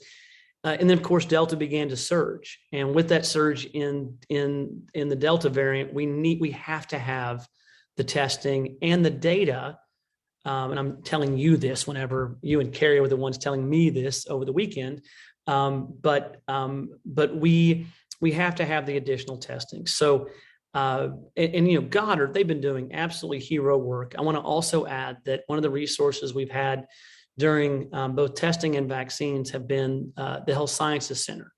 And then, of course, Delta began to surge. And with that surge in the Delta variant, we have to have the testing and the data. And I'm telling you this whenever you and Keri were the ones telling me this over the weekend. But we have to have the additional testing. So, Goddard, they've been doing absolutely hero work. I want to also add that one of the resources we've had during both testing and vaccines have been the Health Sciences Center.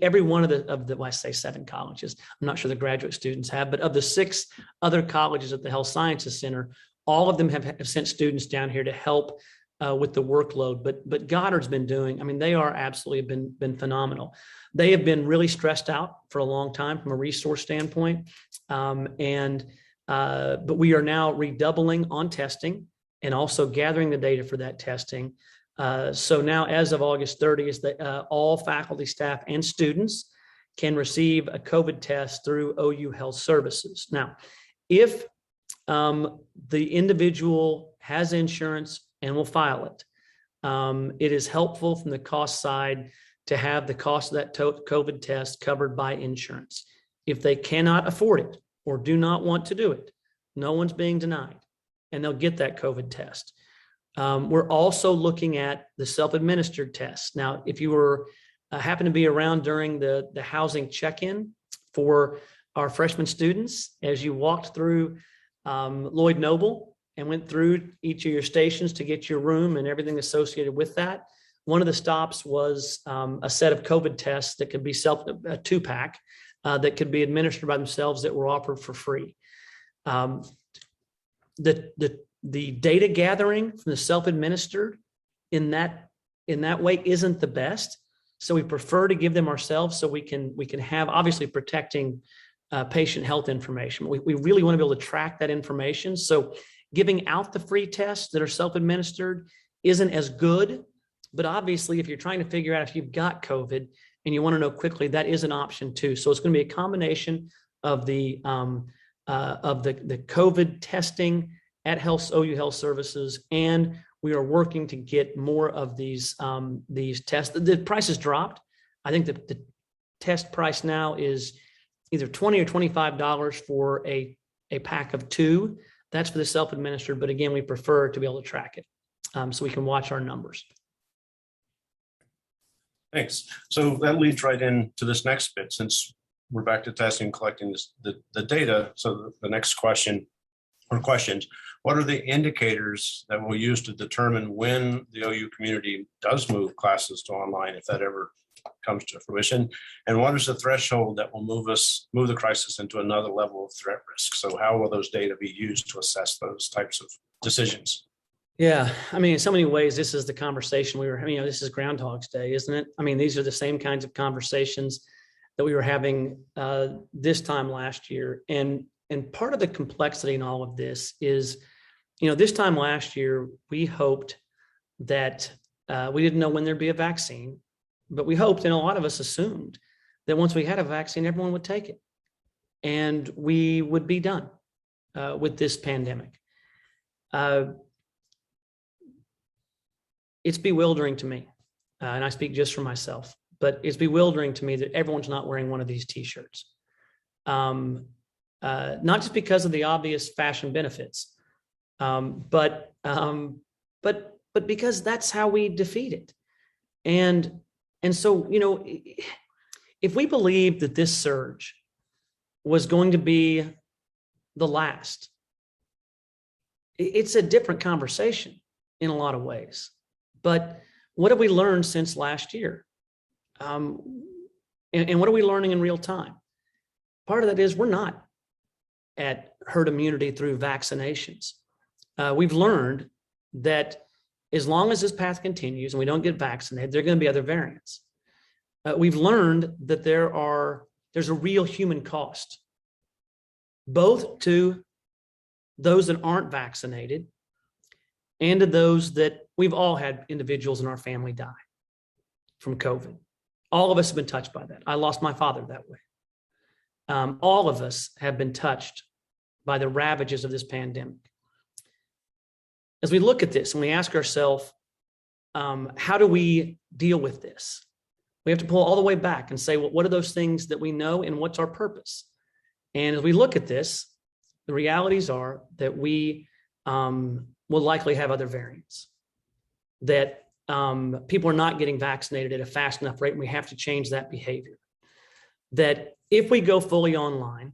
Every one of the I say 7 colleges, I'm not sure the graduate students have, but of the 6 other colleges at the Health Sciences Center, all of them have sent students down here to help with the workload. But Goddard's been doing, they are absolutely been phenomenal. They have been really stressed out for a long time from a resource standpoint. But we are now redoubling on testing and also gathering the data for that testing. So now, as of August 30th, all faculty, staff, and students can receive a COVID test through OU Health Services. Now, if the individual has insurance and will file it, it is helpful from the cost side to have the cost of that COVID test covered by insurance. If they cannot afford it or do not want to do it, no one's being denied, and they'll get that COVID test. We're also looking at the self-administered tests. Now, if you were happen to be around during the housing check-in for our freshman students, as you walked through Lloyd Noble and went through each of your stations to get your room and everything associated with that. One of the stops was a set of COVID tests that could be a 2-pack that could be administered by themselves that were offered for free. The data gathering from the self-administered in that way isn't the best. So we prefer to give them ourselves so we can have, obviously, protecting patient health information. We really want to be able to track that information. So giving out the free tests that are self-administered isn't as good. But obviously, if you're trying to figure out if you've got COVID and you want to know quickly, that is an option too. So it's going to be a combination of the COVID testing at OU Health Services, and we are working to get more of these tests. The price has dropped. I think that the test price now is either $20 or $25 for a pack of 2. That's for the self-administered, but again, we prefer to be able to track it so we can watch our numbers. Thanks. So that leads right into this next bit, since we're back to testing and collecting the data. So the next question or questions, what are the indicators that we'll use to determine when the OU community does move classes to online, if that ever comes to fruition? And what is the threshold that will move the crisis into another level of threat risk? So how will those data be used to assess those types of decisions? Yeah, I mean, in so many ways, this is the conversation we were having. This is Groundhog's Day, isn't it? I mean, these are the same kinds of conversations that we were having this time last year. And part of the complexity in all of this is, this time last year, we hoped that we didn't know when there'd be a vaccine, but we hoped, and a lot of us assumed, that once we had a vaccine, everyone would take it and we would be done with this pandemic. It's bewildering to me, and I speak just for myself, but it's bewildering to me that everyone's not wearing one of these T-shirts. Not just because of the obvious fashion benefits, but because that's how we defeat it. And so, if we believed that this surge was going to be the last, it's a different conversation in a lot of ways. But what have we learned since last year? And what are we learning in real time? Part of that is we're not at herd immunity through vaccinations. We've learned that as long as this path continues and we don't get vaccinated, there are going to be other variants. We've learned that there's a real human cost, both to those that aren't vaccinated and to those that we've all had individuals in our family die from COVID. All of us have been touched by that. I lost my father that way. All of us have been touched by the ravages of this pandemic. As we look at this and we ask ourselves, how do we deal with this? We have to pull all the way back and say, well, what are those things that we know and what's our purpose? And as we look at this, the realities are that we will likely have other variants, that people are not getting vaccinated at a fast enough rate, and we have to change that behavior. That if we go fully online,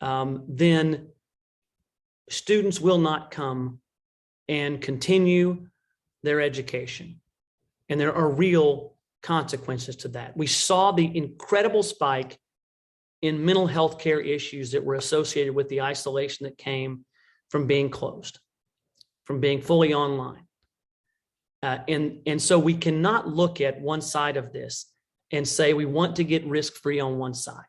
then students will not come and continue their education. And there are real consequences to that. We saw the incredible spike in mental health care issues that were associated with the isolation that came from being closed, from being fully online. And so we cannot look at one side of this and say we want to get risk-free on one side.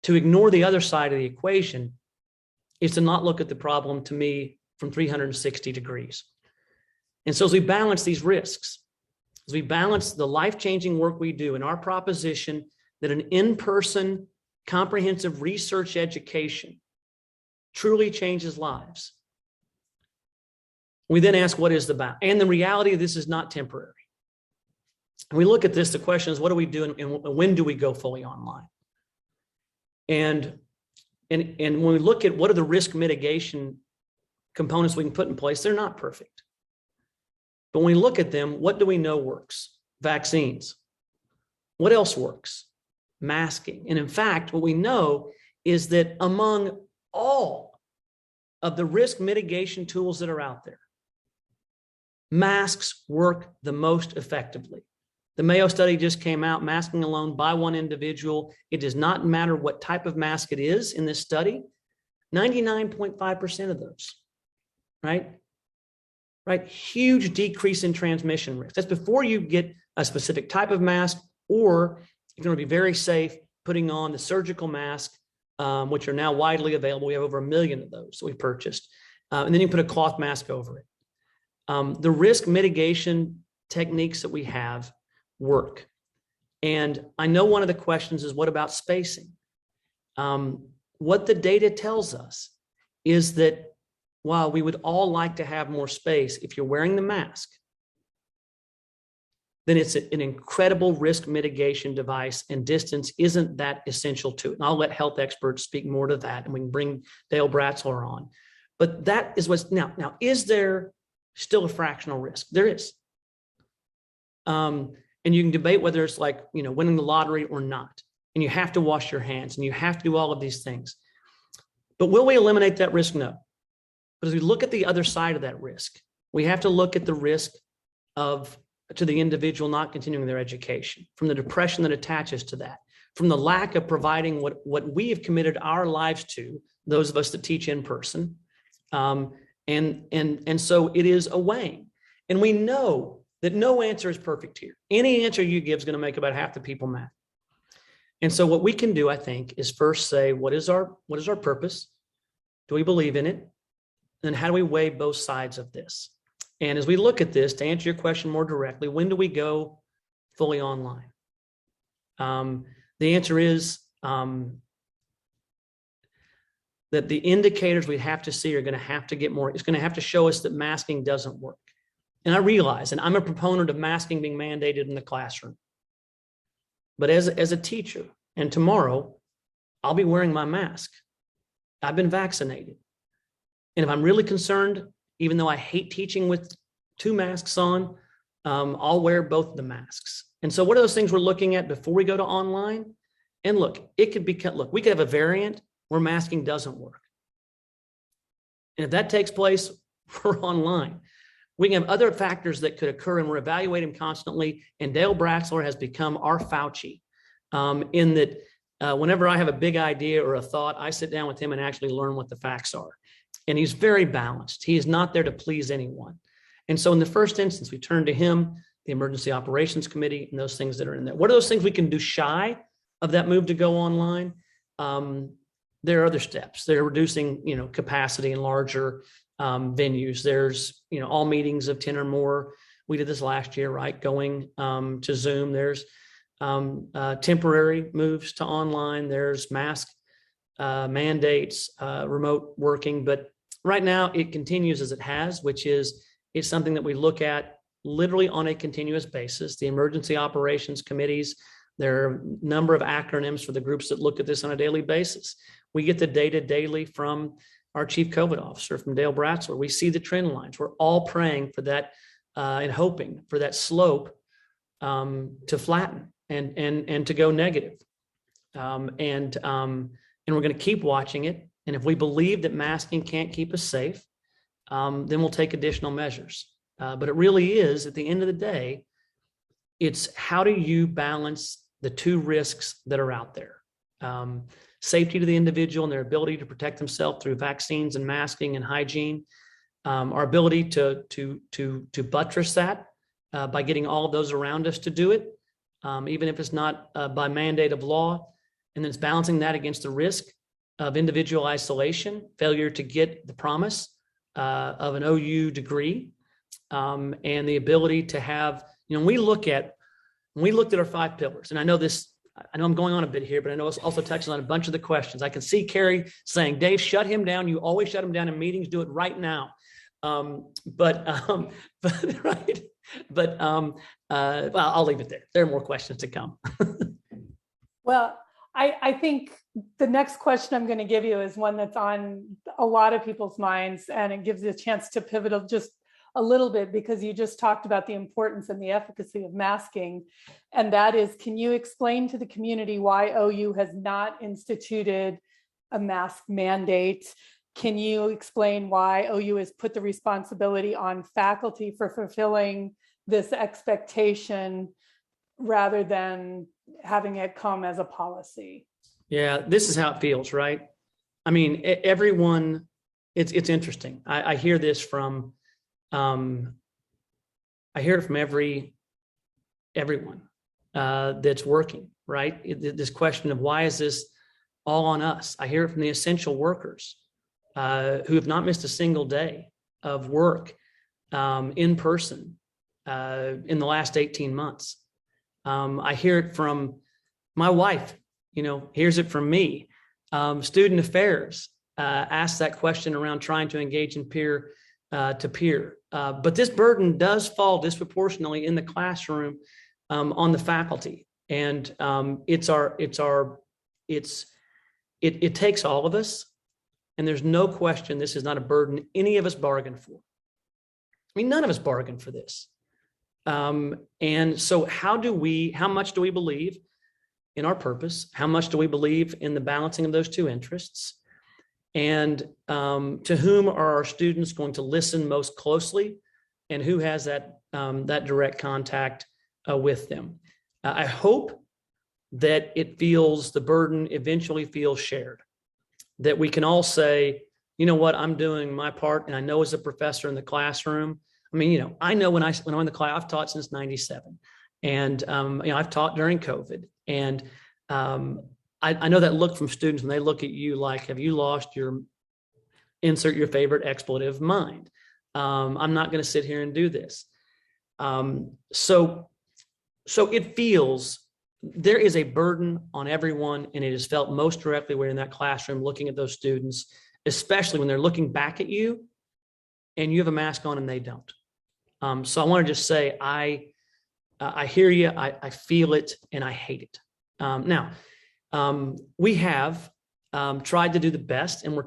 To ignore the other side of the equation is to not look at the problem, to me, from 360 degrees. And so as we balance these risks, as we balance the life-changing work we do in our proposition that an in-person comprehensive research education truly changes lives, we then ask, what is the balance? And the reality of this is not temporary. And we look at this, the question is, what do we do and when do we go fully online? And when we look at what are the risk mitigation components we can put in place, they're not perfect. But when we look at them, what do we know works? Vaccines. What else works? Masking. And in fact, what we know is that among all of the risk mitigation tools that are out there, masks work the most effectively. The Mayo study just came out, masking alone by one individual. It does not matter what type of mask it is in this study. 99.5% of those, right? Right? Huge decrease in transmission risk. That's before you get a specific type of mask, or you're going to be very safe putting on the surgical mask, which are now widely available. We have over 1 million of those that we purchased. And then you put a cloth mask over it. The risk mitigation techniques that we have work. And I know one of the questions is, what about spacing? What the data tells us is that while we would all like to have more space, if you're wearing the mask, then it's an incredible risk mitigation device, and distance isn't that essential to it. And I'll let health experts speak more to that, and we can bring Dale Bratzler on. But that is what's now, is there still a fractional risk? There is. And you can debate whether it's like, winning the lottery or not. And you have to wash your hands and you have to do all of these things. But will we eliminate that risk? No. But as we look at the other side of that risk, we have to look at the risk to the individual not continuing their education, from the depression that attaches to that, from the lack of providing what we have committed our lives to, those of us that teach in person. And so it is a weighing. And we know that no answer is perfect here. Any answer you give is going to make about half the people mad. And so what we can do, I think, is first say, what is our purpose? Do we believe in it? And how do we weigh both sides of this? And as we look at this, to answer your question more directly, when do we go fully online? The answer is that the indicators we have to see are going to have to get more. It's going to have to show us that masking doesn't work. And I realize, and I'm a proponent of masking being mandated in the classroom. But as a teacher, and tomorrow, I'll be wearing my mask. I've been vaccinated. And if I'm really concerned, even though I hate teaching with 2 masks on, I'll wear both of the masks. And so what are those things we're looking at before we go to online? And look, we could have a variant where masking doesn't work. And if that takes place, we're online. We can have other factors that could occur, and we're evaluating constantly. And Dale Bratzler has become our Fauci in that whenever I have a big idea or a thought, I sit down with him and actually learn what the facts are. And he's very balanced. He is not there to please anyone. And so in the first instance, we turn to him, the Emergency Operations Committee, and those things that are in there. What are those things we can do shy of that move to go online? There are other steps. They're reducing, capacity in larger venues. There's, all meetings of 10 or more. We did this last year, right? Going to Zoom. There's temporary moves to online. There's mask mandates, remote working. But right now it continues as it has, which is it's something that we look at literally on a continuous basis. The emergency operations committees, there are a number of acronyms for the groups that look at this on a daily basis. We get the data daily from our chief COVID officer, from Dale Bratzler. We see the trend lines. We're all praying for that and hoping for that slope to flatten and to go negative. And we're going to keep watching it. And if we believe that masking can't keep us safe, then we'll take additional measures. But it really is, at the end of the day, it's how do you balance the 2 risks that are out there? Safety to the individual and their ability to protect themselves through vaccines and masking and hygiene. Our ability to buttress that by getting all of those around us to do it, even if it's not by mandate of law. And then it's balancing that against the risk of individual isolation, failure to get the promise of an OU degree, and the ability to have, when we looked at our 5 pillars, and I know I'm going on a bit here, but I know it also touches on a bunch of the questions. I can see Keri saying, Dave, shut him down. You always shut him down in meetings. Do it right now. But I'll leave it there. There are more questions to come. Well, I think the next question I'm going to give you is one that's on a lot of people's minds, and it gives you a chance to pivot just a little bit, because you just talked about the importance and the efficacy of masking. And that is, can you explain to the community why OU has not instituted a mask mandate. Can you explain why OU has put the responsibility on faculty for fulfilling this expectation rather than having it come as a policy? Yeah, this is how it feels, right? I mean, everyone, it's interesting. I hear this from, I hear it from everyone that's working, right? This question of why is this all on us? I hear it from the essential workers who have not missed a single day of work in person in the last 18 months. I hear it from my wife, hears it from me. Student affairs asks that question around trying to engage in peer to peer. But this burden does fall disproportionately in the classroom on the faculty. And it takes all of us. And there's no question this is not a burden any of us bargained for. I mean, none of us bargained for this. And so how much do we believe in our purpose? How much do we believe in the balancing of those two interests? And to whom are our students going to listen most closely? And who has that direct contact with them? I hope that the burden eventually feels shared. That we can all say, you know what, I'm doing my part. And I know as a professor in the classroom, I mean, I know when I'm in the class, I've taught since 97. And, I've taught during COVID. And I know that look from students when they look at you like, have you lost your insert your favorite expletive mind? I'm not going to sit here and do this. So it feels there is a burden on everyone, and it is felt most directly when you're in that classroom looking at those students, especially when they're looking back at you and you have a mask on and they don't. So I want to just say, I hear you, I feel it, and I hate it. Now, we have tried to do the best, and I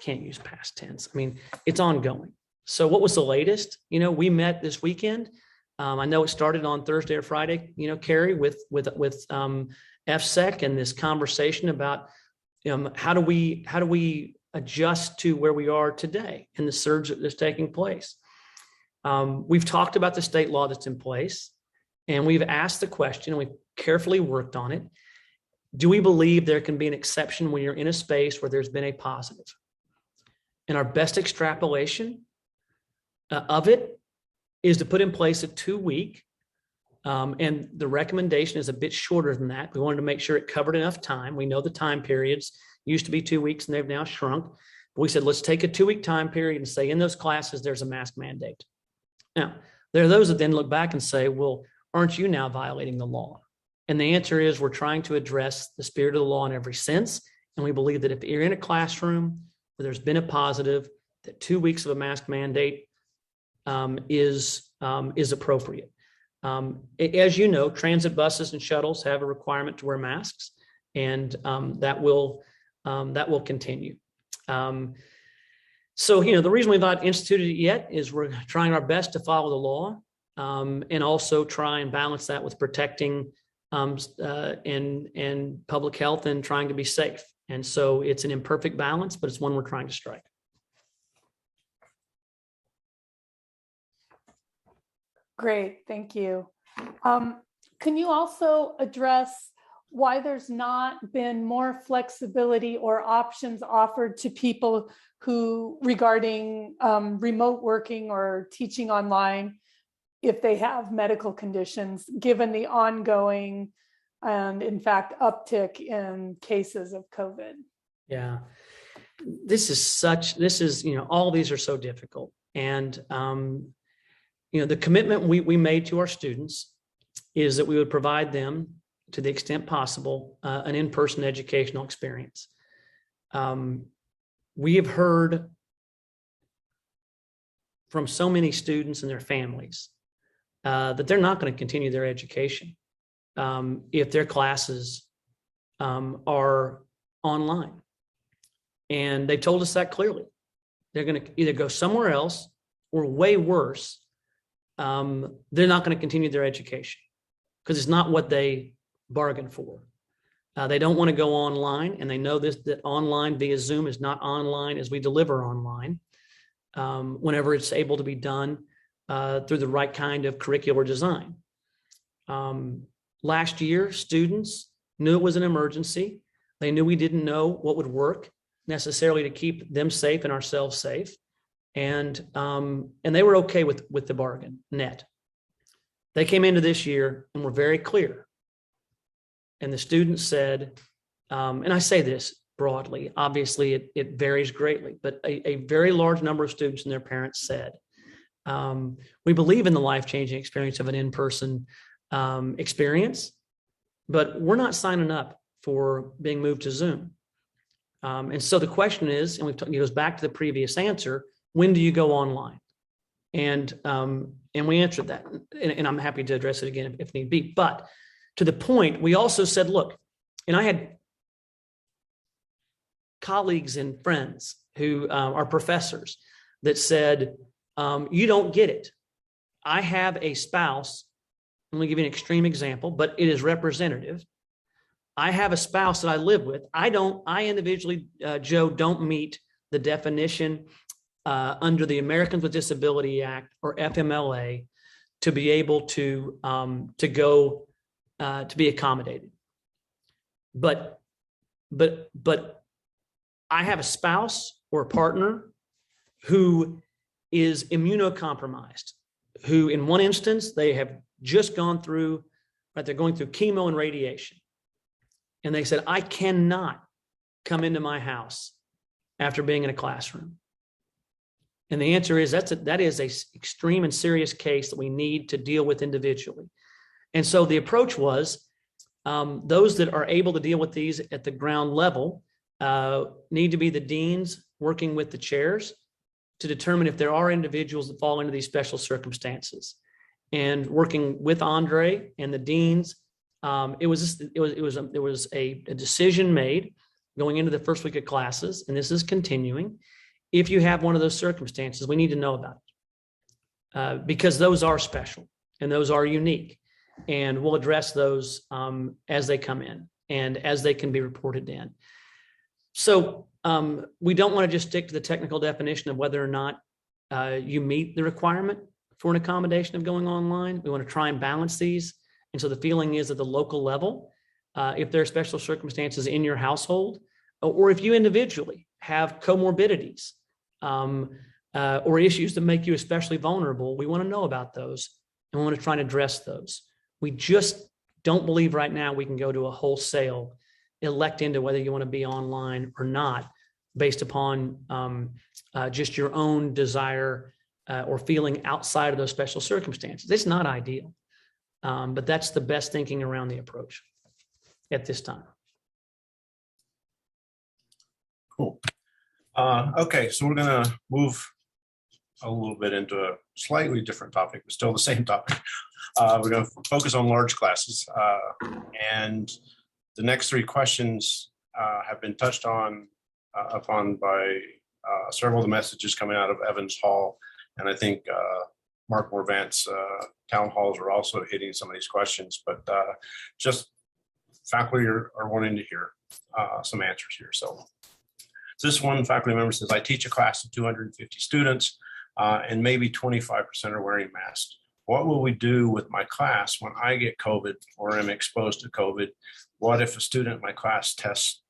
can't use past tense. I mean, it's ongoing. So what was the latest? We met this weekend. I know it started on Thursday or Friday, Keri, with FSEC and this conversation about how do we adjust to where we are today and the surge that's taking place. We've talked about the state law that's in place, and we've asked the question, and we've carefully worked on it. Do we believe there can be an exception when you're in a space where there's been a positive? And our best extrapolation of it is to put in place a 2-week, and the recommendation is a bit shorter than that. We wanted to make sure it covered enough time. We know the time periods used to be 2 weeks and they've now shrunk. But we said, let's take a 2-week time period and say in those classes, there's a mask mandate. Now, there are those that then look back and say, well, aren't you now violating the law? And the answer is we're trying to address the spirit of the law in every sense. And we believe that if you're in a classroom where there's been a positive, that 2 weeks of a mask mandate is appropriate. As you know, transit buses and shuttles have a requirement to wear masks, and that will continue. So, the reason we've not instituted it yet is we're trying our best to follow the law, and also try and balance that with protecting and public health and trying to be safe. And so it's an imperfect balance, but it's one we're trying to strike. Great, thank you. Can you also address why there's not been more flexibility or options offered to people who regarding remote working or teaching online if they have medical conditions, given the ongoing and in fact uptick in cases of COVID? Yeah, all these are so difficult. And the commitment we made to our students is that we would provide them, to the extent possible, an in-person educational experience. We have heard from so many students and their families that they're not going to continue their education if their classes are online. And they told us that clearly. They're going to either go somewhere else, or way worse, they're not going to continue their education because it's not what they bargained for. They don't want to go online, and they know that online via Zoom is not online as we deliver online. Whenever it's able to be done through the right kind of curricular design. Last year, students knew it was an emergency. They knew we didn't know what would work necessarily to keep them safe and ourselves safe. And they were okay with the bargain net. They came into this year and were very clear. And the students said, and I say this broadly, obviously it varies greatly, but a very large number of students and their parents said, we believe in the life-changing experience of an in-person experience, but we're not signing up for being moved to Zoom. And so the question is, and it goes back to the previous answer, when do you go online? And we answered that, and I'm happy to address it again if need be. But to the point, we also said, look, and I had colleagues and friends who are professors that said, you don't get it. I have a spouse. Let me give you an extreme example, but it is representative. I have a spouse that I live with. I individually, Joe, don't meet the definition under the Americans with Disability Act or FMLA to be able to go to be accommodated. But I have a spouse or a partner who is immunocompromised, who in one instance, they have just gone through, right, they're going through chemo and radiation. And they said, I cannot come into my house after being in a classroom. And the answer is that is a extreme and serious case that we need to deal with individually. And so the approach was those that are able to deal with these at the ground level need to be the deans working with the chairs to determine if there are individuals that fall into these special circumstances. And working with Andre and the deans, there was a decision made going into the first week of classes, and this is continuing. If you have one of those circumstances, we need to know about it because those are special and those are unique, and we'll address those as they come in and as they can be reported in. So we don't want to just stick to the technical definition of whether or not you meet the requirement for an accommodation of going online. We want to try and balance these. And so the feeling is at the local level, if there are special circumstances in your household, or if you individually have comorbidities or issues that make you especially vulnerable, we want to know about those and we want to try and address those. We just don't believe right now we can go to a wholesale elect into whether you want to be online or not based upon just your own desire or feeling outside of those special circumstances. It's not ideal, but that's the best thinking around the approach at this time. Cool. Okay, so we're going to move a little bit into a slightly different topic, but still the same topic. We're going to focus on large classes. And the next three questions have been touched upon by several of the messages coming out of Evans Hall. And I think Mark Morvant's town halls are also hitting some of these questions, but just faculty are wanting to hear some answers here. So this one faculty member says, I teach a class of 250 students and maybe 25% are wearing masks. What will we do with my class when I get COVID or am exposed to COVID? What if a student in my class tests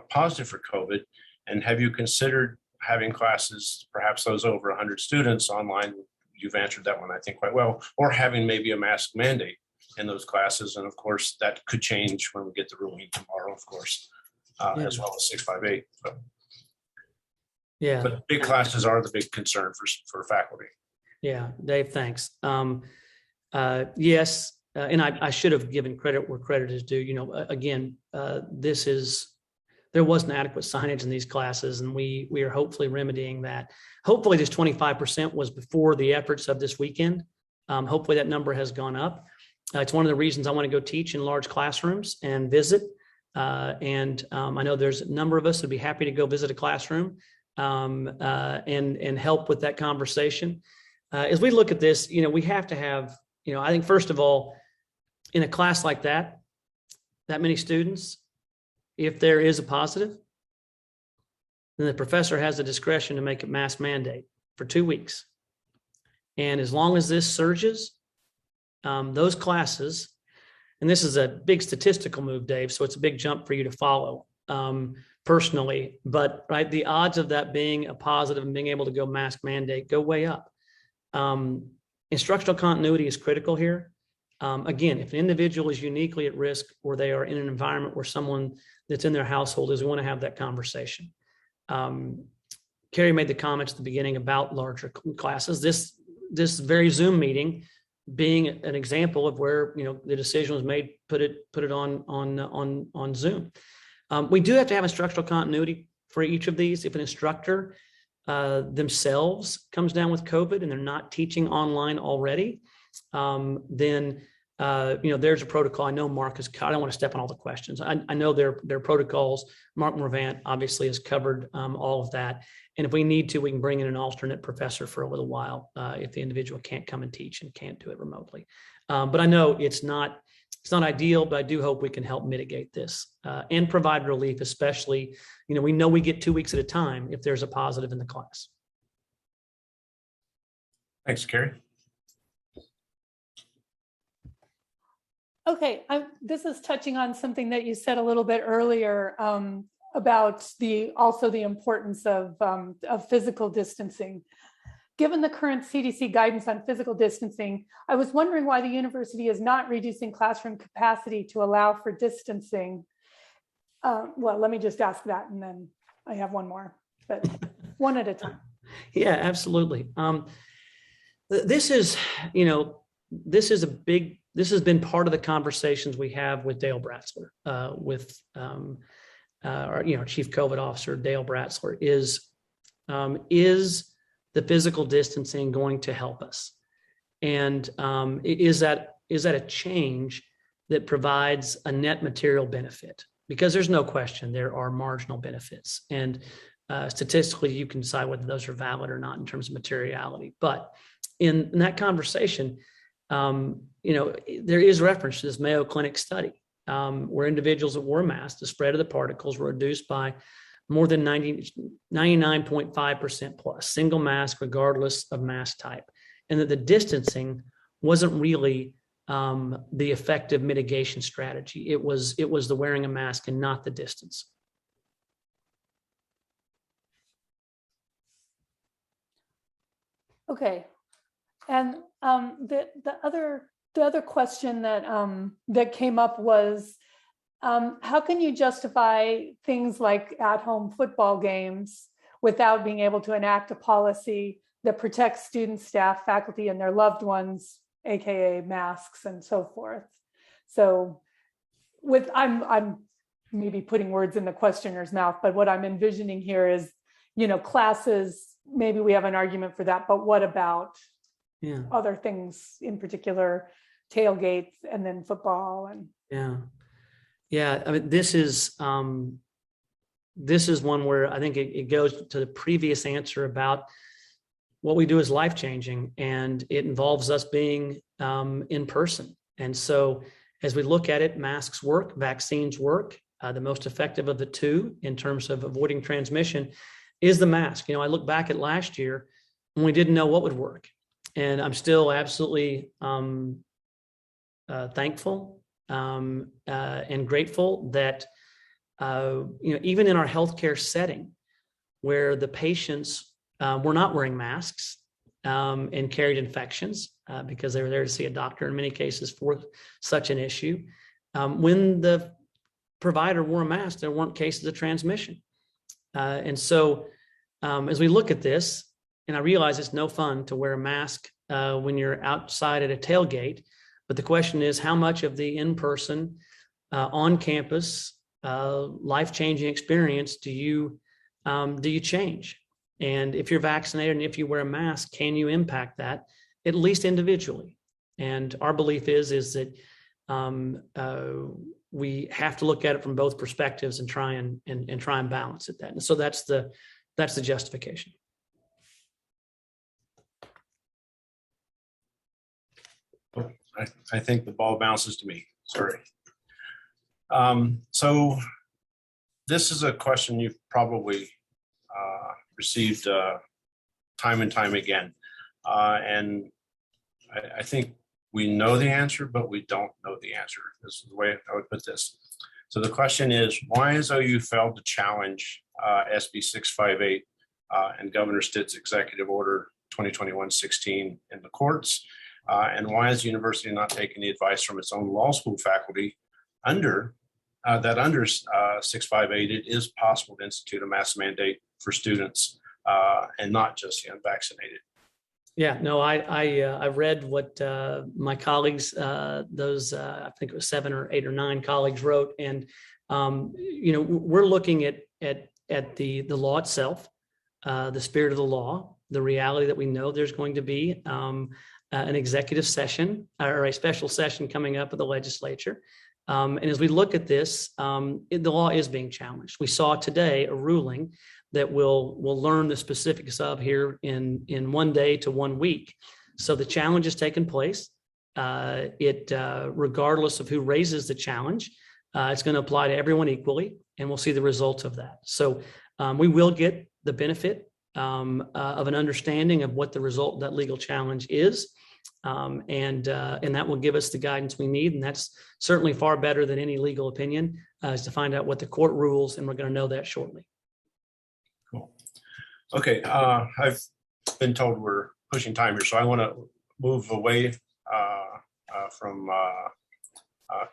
positive for COVID? And have you considered having classes, perhaps those over 100 students online? You've answered that one, I think, quite well. Or having maybe a mask mandate in those classes. And of course, that could change when we get the ruling tomorrow, of course, as well as 658. Yeah. But big classes are the big concern for faculty. Yeah, Dave, thanks. Yes, and I should have given credit where credit is due. You know, again, there wasn't adequate signage in these classes, and we are hopefully remedying that. Hopefully this 25% was before the efforts of this weekend. Hopefully that number has gone up. It's one of the reasons I want to go teach in large classrooms and visit. And I know there's a number of us who'd be happy to go visit a classroom and help with that conversation. As we look at this, you know, we have to have, you know, I think first of all, in a class like that many students, If there is a positive, then the professor has the discretion to make a mask mandate for 2 weeks. And as long as this surges, those classes, and this is a big statistical move, Dave, so it's a big jump for you to follow personally, but right, the odds of that being a positive and being able to go mask mandate go way up. Instructional continuity is critical here. Again, if an individual is uniquely at risk or they are in an environment where someone that's in their household is, we want to have that conversation. Keri made the comments at the beginning about larger classes. This very Zoom meeting being an example of where, you know, the decision was made, put it on Zoom. We do have to have instructional continuity for each of these. If an instructor themselves comes down with COVID and they're not teaching online already, then you know, there's a protocol. I know Mark has, I don't want to step on all the questions. I know there are protocols. Mark Morvant obviously has covered all of that. And if we need to, we can bring in an alternate professor for a little while if the individual can't come and teach and can't do it remotely. But I know it's not ideal, but I do hope we can help mitigate this and provide relief, especially, you know, we know we get 2 weeks at a time if there's a positive in the class. Thanks, Keri. Okay, this is touching on something that you said a little bit earlier about also the importance of physical distancing. Given the current CDC guidance on physical distancing, I was wondering why the university is not reducing classroom capacity to allow for distancing. Well, let me just ask that, and then I have one more, but one at a time. Yeah, absolutely. This is, you know, this has been part of the conversations we have with Dale Bratzler, with our, you know, Chief COVID Officer Dale Bratzler, is the physical distancing going to help us? And is that a change that provides a net material benefit? Because there's no question there are marginal benefits, and statistically you can decide whether those are valid or not in terms of materiality. But in that conversation, you know, there is reference to this Mayo Clinic study where individuals that wore masks, the spread of the particles were reduced by more than 99.5% plus, single mask regardless of mask type, and that the distancing wasn't really the effective mitigation strategy. It was the wearing a mask and not the distance. Okay, and the other question that came up was, how can you justify things like at-home football games without being able to enact a policy that protects students, staff, faculty, and their loved ones, aka masks and so forth? So, I'm maybe putting words in the questioner's mouth, but what I'm envisioning here is, you know, classes. Maybe we have an argument for that, but what about other things, in particular, tailgates and then football and Yeah, I mean, this is one where I think it goes to the previous answer about what we do is life-changing, and it involves us being in person. And so as we look at it, masks work, vaccines work. The most effective of the two in terms of avoiding transmission is the mask. You know, I look back at last year when we didn't know what would work, and I'm still absolutely thankful and grateful that you know, even in our healthcare setting, where the patients were not wearing masks and carried infections because they were there to see a doctor in many cases for such an issue, when the provider wore a mask, there weren't cases of transmission. And so as we look at this, and I realize it's no fun to wear a mask when you're outside at a tailgate, but the question is, how much of the in-person, on-campus, life-changing experience do you change? And if you're vaccinated and if you wear a mask, can you impact that, at least individually? And our belief is that we have to look at it from both perspectives and try and balance it. And so that's the justification. I think the ball bounces to me. Sorry. So This is a question you've probably received time and time again. And I think we know the answer, but we don't know the answer. This is the way I would put this. So the question is, why has OU failed to challenge SB 658 and Governor Stitt's Executive Order 2021-16 in the courts? And why is the university not taking the advice from its own law school faculty under 658, it is possible to institute a mask mandate for students and not just the unvaccinated? Yeah, no, I read what my colleagues, those I think it was 7 or 8 or 9 colleagues wrote, and we're looking at the law itself, the spirit of the law, the reality that we know there's going to be an executive session or a special session coming up with the legislature. And as we look at this, the law is being challenged. We saw today a ruling that we'll learn the specifics of here in 1 day to 1 week. So the challenge has taken place. Regardless of who raises the challenge, it's going to apply to everyone equally, and we'll see the results of that. So we will get the benefit of an understanding of what the result of that legal challenge is. And that will give us the guidance we need. And that's certainly far better than any legal opinion, is to find out what the court rules, and we're going to know that shortly. Cool. Okay, I've been told we're pushing time here, so I want to move away from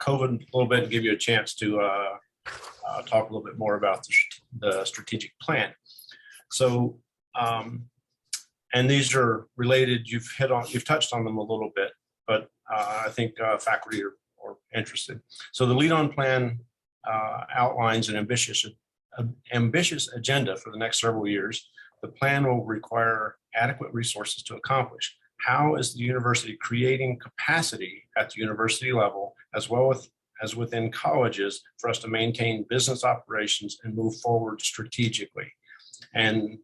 COVID a little bit and give you a chance to talk a little bit more about the strategic plan. So, and these are related. You've touched on them a little bit, but I think faculty are interested. So the lead-on plan outlines an ambitious agenda for the next several years. The plan will require adequate resources to accomplish. How is the university creating capacity at the university level, as well as within colleges, for us to maintain business operations and move forward strategically? And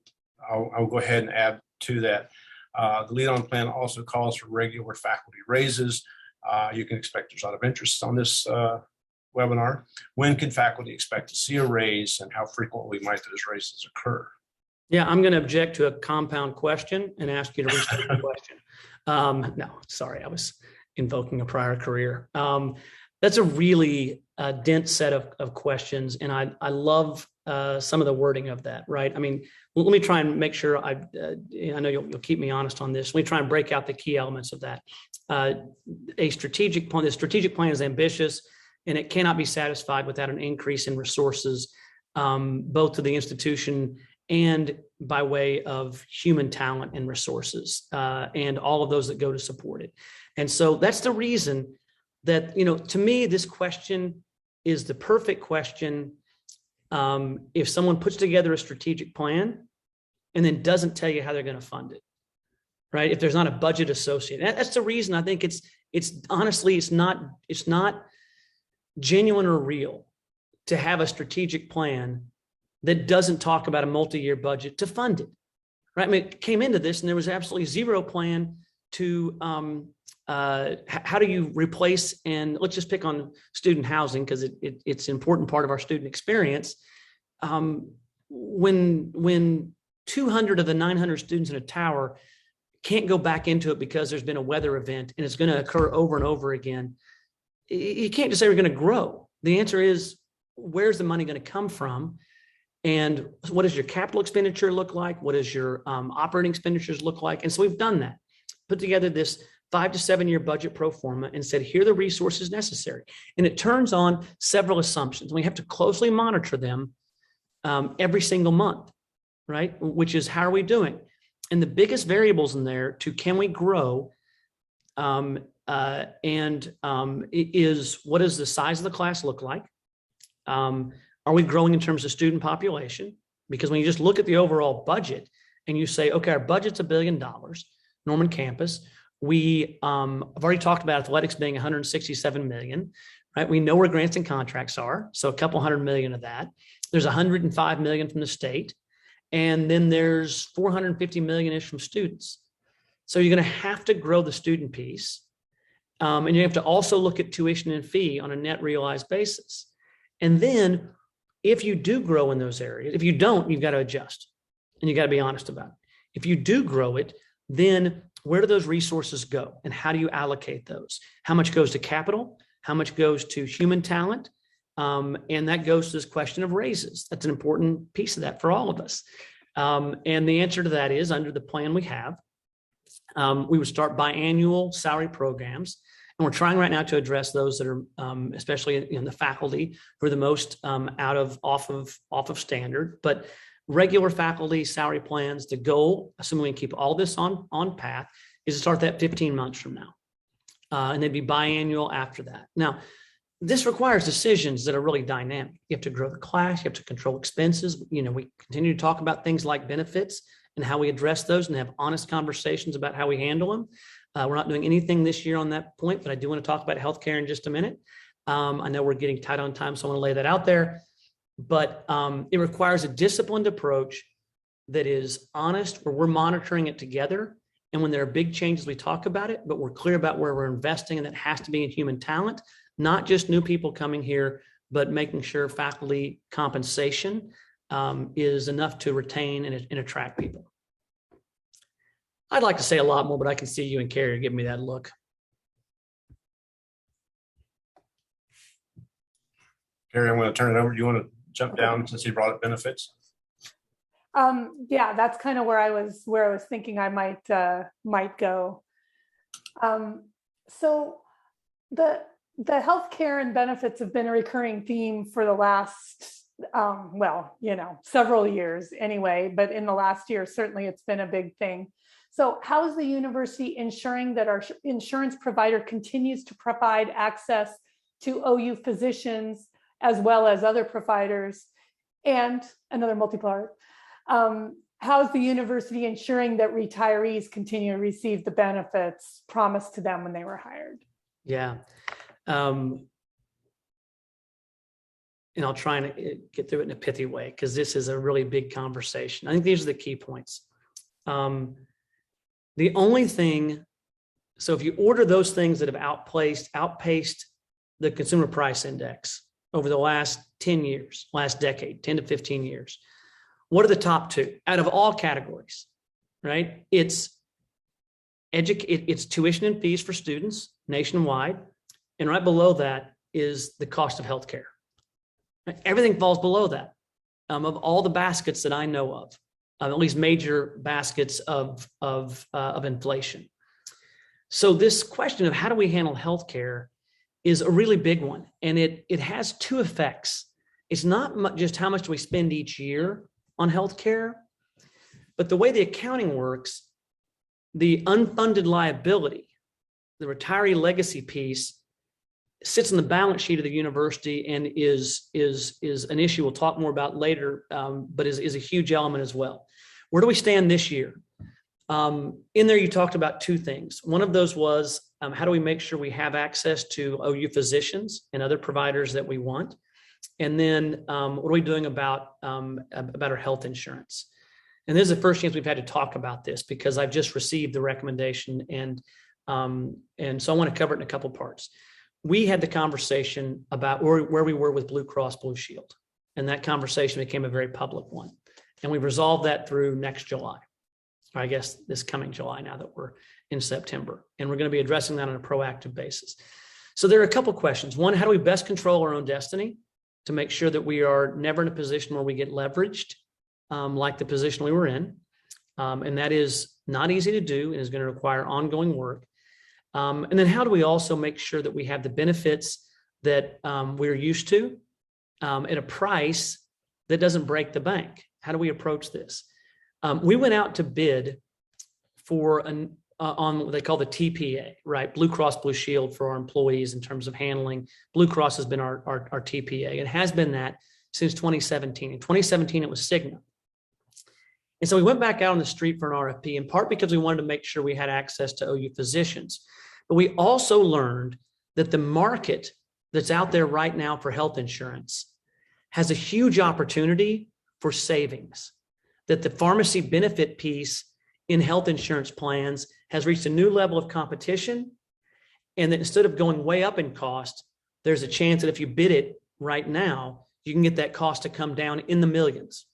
I'll go ahead and add to that. The lead-on plan also calls for regular faculty raises. You can expect there's a lot of interest on this webinar. When can faculty expect to see a raise, and how frequently might those raises occur? Yeah, I'm going to object to a compound question and ask you to restate the question. No, sorry, I was invoking a prior career. That's a really dense set of questions, and I love some of the wording of that, right? I mean, let me try and make sure I know you'll keep me honest on this. Let me try and break out the key elements of that. A strategic plan, the strategic plan is ambitious, and it cannot be satisfied without an increase in resources, both to the institution and by way of human talent and resources, and all of those that go to support it. And so that's the reason that, to me, this question is the perfect question. If someone puts together a strategic plan and then doesn't tell you how they're going to fund it, right? If there's not a budget associated, that's the reason I think it's honestly, it's not genuine or real to have a strategic plan that doesn't talk about a multi-year budget to fund it, right? I mean, it came into this and there was absolutely zero plan to how do you replace, and let's just pick on student housing because it's an important part of our student experience. When 200 of the 900 students in a tower can't go back into it because there's been a weather event and it's going to occur over and over again, you can't just say we're going to grow. The answer is, where's the money going to come from? And what does your capital expenditure look like? What does your operating expenditures look like? And so we've done that, put together this 5 to 7 year budget pro forma and said, here are the resources necessary. And it turns on several assumptions. We have to closely monitor them every single month, right? Which is, how are we doing? And the biggest variables in there to can we grow is, what does the size of the class look like? Are we growing in terms of student population? Because when you just look at the overall budget and you say, okay, our budget's $1 billion, Norman campus, we have already talked about athletics being $167 million, right? We know where grants and contracts are, so a couple $100 million of that. There's $105 million from the state, and then there's $450 million-ish from students. So you're going to have to grow the student piece, and you have to also look at tuition and fee on a net realized basis. And then if you do grow in those areas, if you don't, you've got to adjust and you got to be honest about it. If you do grow it, then where do those resources go and how do you allocate those? How much goes to capital? How much goes to human talent? And that goes to this question of raises. That's an important piece of that for all of us. And the answer to that is under the plan we have, we would start biannual salary programs. And we're trying right now to address those that are, especially in the faculty, who are the most off of standard. But regular faculty salary plans, the goal, assuming we can keep all this on path, is to start that 15 months from now. And they'd be biannual after that. Now, this requires decisions that are really dynamic. You have to grow the class, you have to control expenses. We continue to talk about things like benefits and how we address those and have honest conversations about how we handle them. We're not doing anything this year on that point, but I do want to talk about healthcare in just a minute. I know we're getting tight on time, so I want to lay that out there. But it requires a disciplined approach that is honest, where we're monitoring it together. And when there are big changes, we talk about it, but we're clear about where we're investing, and that has to be in human talent, not just new people coming here, but making sure faculty compensation is enough to retain and attract people. I'd like to say a lot more, but I can see you and Keri giving me that look. Keri, I'm going to turn it over. Do you want to jump down since you brought up benefits? Yeah, that's kind of where I was thinking I might go. So the healthcare and benefits have been a recurring theme for the last, several years anyway, but in the last year, certainly it's been a big thing. So how is the university ensuring that our insurance provider continues to provide access to OU physicians as well as other providers? And another multi-part, how is the university ensuring that retirees continue to receive the benefits promised to them when they were hired? Yeah. And I'll try and get through it in a pithy way, because this is a really big conversation. I think these are the key points. The only thing, so if you order those things that have outpaced the consumer price index over the last 10 years, last decade, 10 to 15 years, what are the top two out of all categories, right? It's tuition and fees for students nationwide. And right below that is the cost of healthcare. Everything falls below that. Of all the baskets that I know of, at least major baskets of inflation. So this question of how do we handle healthcare is a really big one, and it has two effects. It's not just how much do we spend each year on healthcare, but the way the accounting works, the unfunded liability, the retiree legacy piece, sits on the balance sheet of the university and is an issue we'll talk more about later, but is a huge element as well. Where do we stand this year? In there, you talked about two things. One of those was how do we make sure we have access to OU physicians and other providers that we want? And then what are we doing about our health insurance? And this is the first chance we've had to talk about this, because I've just received the recommendation, and so I want to cover it in a couple parts. We had the conversation about where we were with Blue Cross Blue Shield, and that conversation became a very public one. And we've resolved that through next July, or I guess this coming July, now that we're in September. And we're going to be addressing that on a proactive basis. So there are a couple questions. One, how do we best control our own destiny to make sure that we are never in a position where we get leveraged like the position we were in? And that is not easy to do and is going to require ongoing work. And then how do we also make sure that we have the benefits that we're used to at a price that doesn't break the bank? How do we approach this? We went out to bid for on what they call the TPA, right? Blue Cross Blue Shield for our employees in terms of handling. Blue Cross has been our TPA. It has been that since 2017. In 2017, it was Cigna. And so we went back out on the street for an RFP, in part because we wanted to make sure we had access to OU physicians. But we also learned that the market that's out there right now for health insurance has a huge opportunity for savings, that the pharmacy benefit piece in health insurance plans has reached a new level of competition, and that instead of going way up in cost, there's a chance that if you bid it right now, you can get that cost to come down in the millions.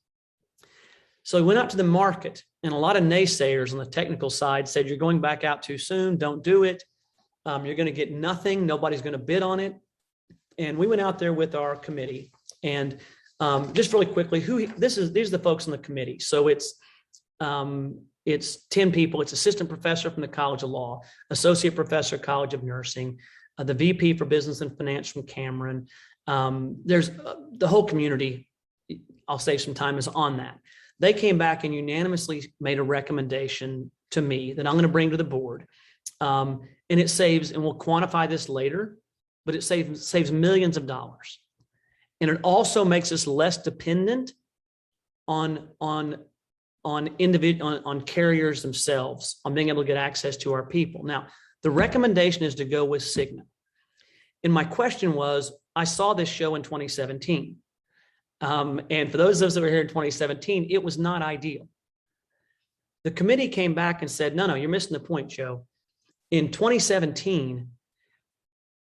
So we went out to the market, and a lot of naysayers on the technical side said, you're going back out too soon, don't do it. You're going to get nothing. Nobody's going to bid on it. And we went out there with our committee, and just really quickly, these are the folks on the committee. So it's 10 people. It's assistant professor from the College of Law, associate professor, College of Nursing, the VP for Business and Finance from Cameron. There's the whole community. I'll save some time is on that. They came back and unanimously made a recommendation to me that I'm going to bring to the board. And it saves, and we'll quantify this later, but it saves millions of dollars. And it also makes us less dependent on carriers themselves, on being able to get access to our people. Now, the recommendation is to go with Cigna. And my question was, I saw this show in 2017. And for those of us that were here in 2017, it was not ideal. The committee came back and said, no, you're missing the point, Joe. In 2017,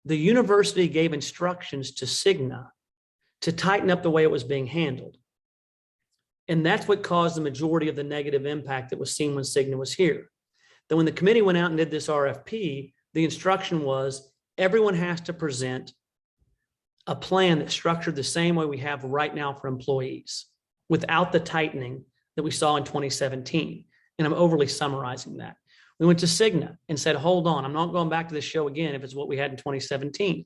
the university gave instructions to Cigna to tighten up the way it was being handled. And that's what caused the majority of the negative impact that was seen when Cigna was here. Then when the committee went out and did this RFP, the instruction was everyone has to present a plan that's structured the same way we have right now for employees, without the tightening that we saw in 2017. And I'm overly summarizing that. We went to Cigna and said, hold on, I'm not going back to this show again if it's what we had in 2017.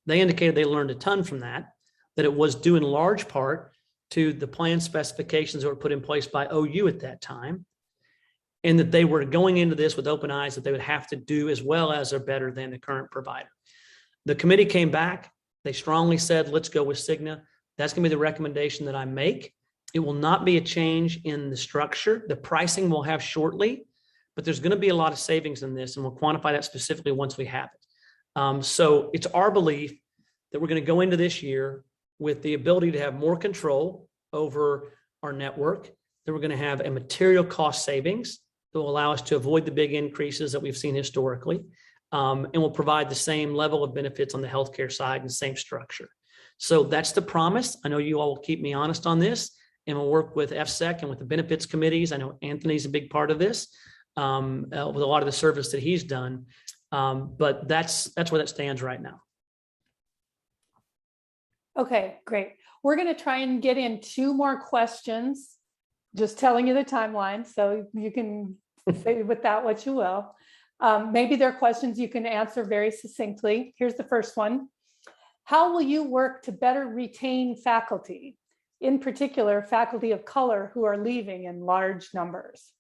They indicated they learned a ton from that it was due in large part to the plan specifications that were put in place by OU at that time, and that they were going into this with open eyes, that they would have to do as well as or better than the current provider. The committee came back. They strongly said, let's go with Cigna. That's going to be the recommendation that I make. It will not be a change in the structure. The pricing we'll have shortly, but there's going to be a lot of savings in this, and we'll quantify that specifically once we have it. So it's our belief that we're going to go into this year with the ability to have more control over our network, that we're going to have a material cost savings that will allow us to avoid the big increases that we've seen historically, and will provide the same level of benefits on the healthcare side and same structure. So that's the promise. I know you all will keep me honest on this, and we'll work with FSEC and with the benefits committees. I know Anthony's a big part of this, with a lot of the service that he's done. But that's where that stands right now. Okay, great. We're going to try and get in 2 more questions, just telling you the timeline, so you can say with that what you will. Maybe there are questions you can answer very succinctly. Here's the first one. How will you work to better retain faculty, in particular, faculty of color who are leaving in large numbers?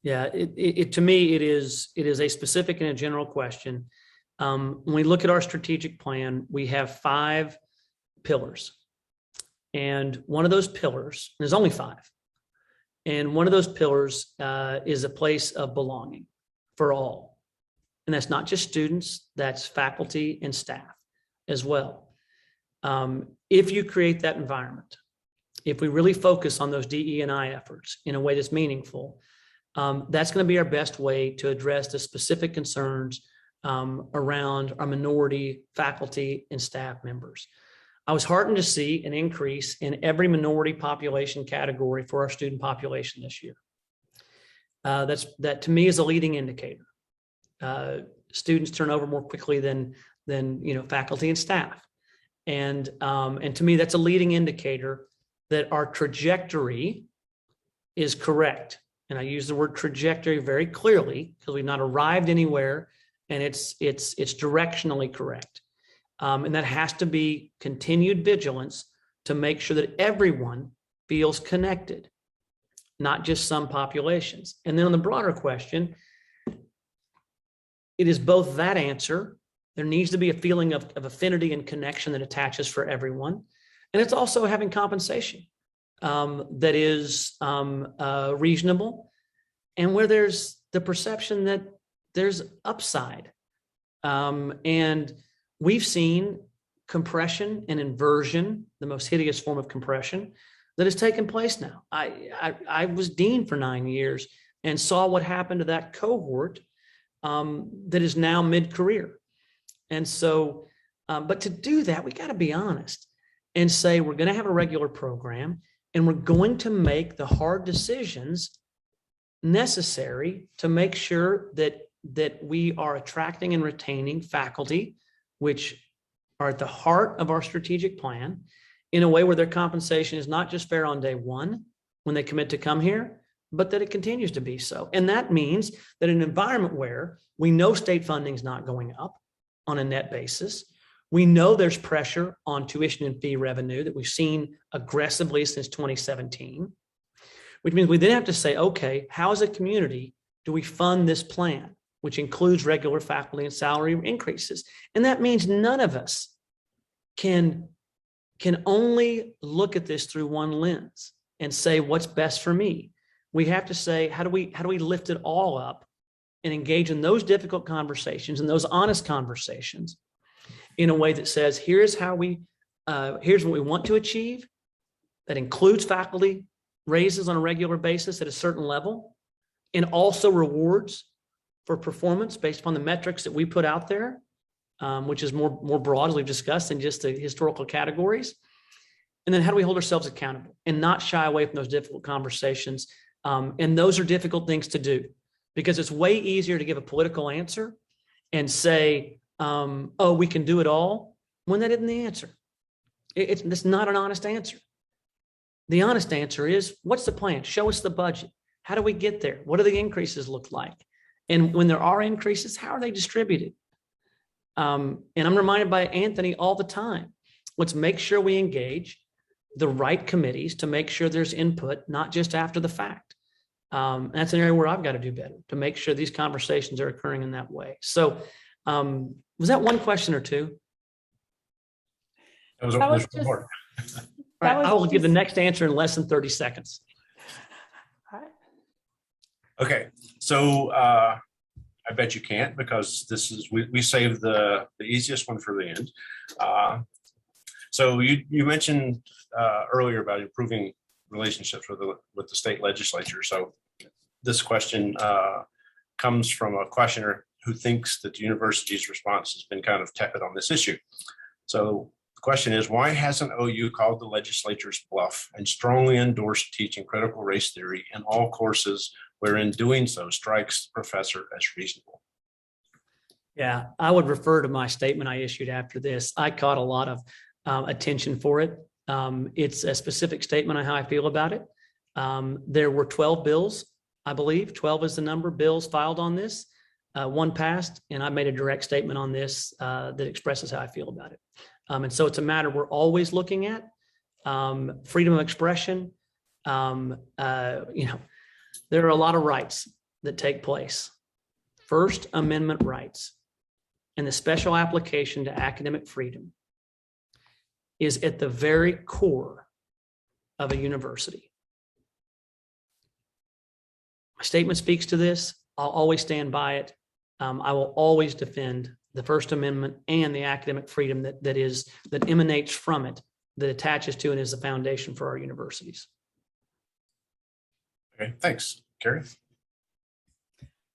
Yeah, to me, it is a specific and a general question. When we look at our strategic plan, we have 5 pillars. And one of those pillars, there's only 5. And one of those pillars is a place of belonging for all. And that's not just students, that's faculty and staff as well. If you create that environment, if we really focus on those DE&I efforts in a way that's meaningful, that's going to be our best way to address the specific concerns around our minority faculty and staff members. I was heartened to see an increase in every minority population category for our student population this year. That to me is a leading indicator. Students turn over more quickly than faculty and staff, and to me that's a leading indicator that our trajectory is correct. And I use the word trajectory very clearly because we've not arrived anywhere, and it's directionally correct. And that has to be continued vigilance to make sure that everyone feels connected, not just some populations. And then on the broader question, it is both that answer. There needs to be a feeling of affinity and connection that attaches for everyone. And it's also having compensation that is reasonable, and where there's the perception that there's upside. And we've seen compression and inversion, the most hideous form of compression that has taken place now. I was dean for 9 years and saw what happened to that cohort that is now mid-career. And so, but to do that, we got to be honest. and say, we're going to have a regular program and we're going to make the hard decisions necessary to make sure that we are attracting and retaining faculty, which are at the heart of our strategic plan, in a way where their compensation is not just fair on day one when they commit to come here, but that it continues to be so. And that means that in an environment where we know state funding is not going up on a net basis, we know there's pressure on tuition and fee revenue that we've seen aggressively since 2017, which means we then have to say, okay, how as a community do we fund this plan, which includes regular faculty and salary increases? And that means none of us can only look at this through one lens and say, what's best for me? We have to say, how do we lift it all up and engage in those difficult conversations and those honest conversations in a way that says, here's what we want to achieve. That includes faculty raises on a regular basis at a certain level, and also rewards for performance based upon the metrics that we put out there, which is more broad, as we've discussed, than just the historical categories. And then how do we hold ourselves accountable and not shy away from those difficult conversations? And those are difficult things to do, because it's way easier to give a political answer and say, oh, we can do it all, when that isn't the answer. It's not an honest answer. The honest answer is, what's the plan? Show us the budget. How do we get there? What do the increases look like? And when there are increases, how are they distributed? And I'm reminded by Anthony all the time, let's make sure we engage the right committees to make sure there's input, not just after the fact. And that's an area where I've got to do better to make sure these conversations are occurring in that way. So was that one question or two? That was more. All right, I will give the next answer in less than 30 seconds. Okay, so I bet you can't, because this is we saved the easiest one for the end. So you mentioned earlier about improving relationships with the state legislature. So this question comes from a questioner who thinks that the university's response has been kind of tepid on this issue. So the question is, why hasn't OU called the legislature's bluff and strongly endorsed teaching critical race theory in all courses, wherein doing so strikes the professor as reasonable? Yeah, I would refer to my statement I issued after this. I caught a lot of attention for it. It's a specific statement on how I feel about it. There were 12 bills, I believe. 12 is the number, bills filed on this. One passed, and I made a direct statement on this that expresses how I feel about it. And so it's a matter we're always looking at. Freedom of expression. There are a lot of rights that take place. First Amendment rights and the special application to academic freedom is at the very core of a university. My statement speaks to this. I'll always stand by it. I will always defend the First Amendment and the academic freedom that emanates from it, that attaches to and is the foundation for our universities. Okay, thanks, Keri.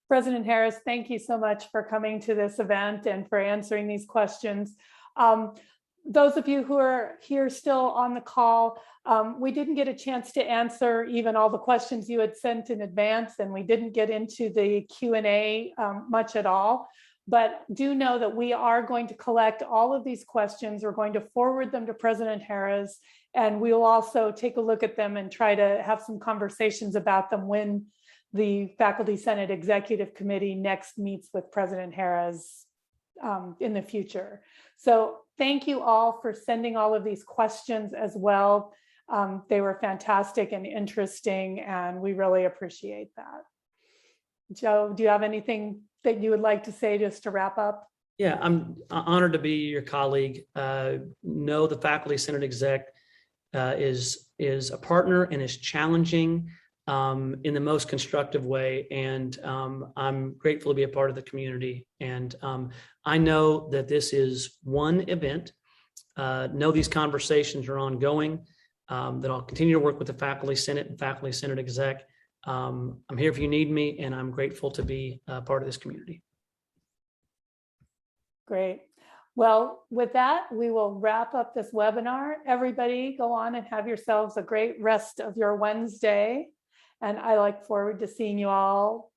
President Harroz, thank you so much for coming to this event and for answering these questions. Those of you who are here still on the call, we didn't get a chance to answer even all the questions you had sent in advance, and we didn't get into the Q&A much at all. But do know that we are going to collect all of these questions. We're going to forward them to President Harroz, and we'll also take a look at them and try to have some conversations about them when the Faculty Senate Executive Committee next meets with President Harroz in the future. So thank you all for sending all of these questions as well. They were fantastic and interesting, and we really appreciate that. Joe, do you have anything that you would like to say just to wrap up? Yeah, I'm honored to be your colleague. Know the Faculty Senate Exec is a partner and is challenging in the most constructive way. And I'm grateful to be a part of the community. And I know that this is one event. Know these conversations are ongoing, that I'll continue to work with the Faculty Senate and Faculty Senate Exec. I'm here if you need me, and I'm grateful to be a part of this community. Great. Well, with that, we will wrap up this webinar. Everybody go on and have yourselves a great rest of your Wednesday. And I look forward to seeing you all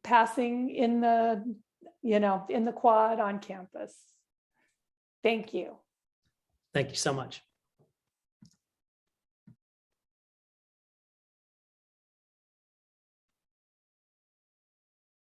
passing in the, in the quad on campus. Thank you. Thank you so much.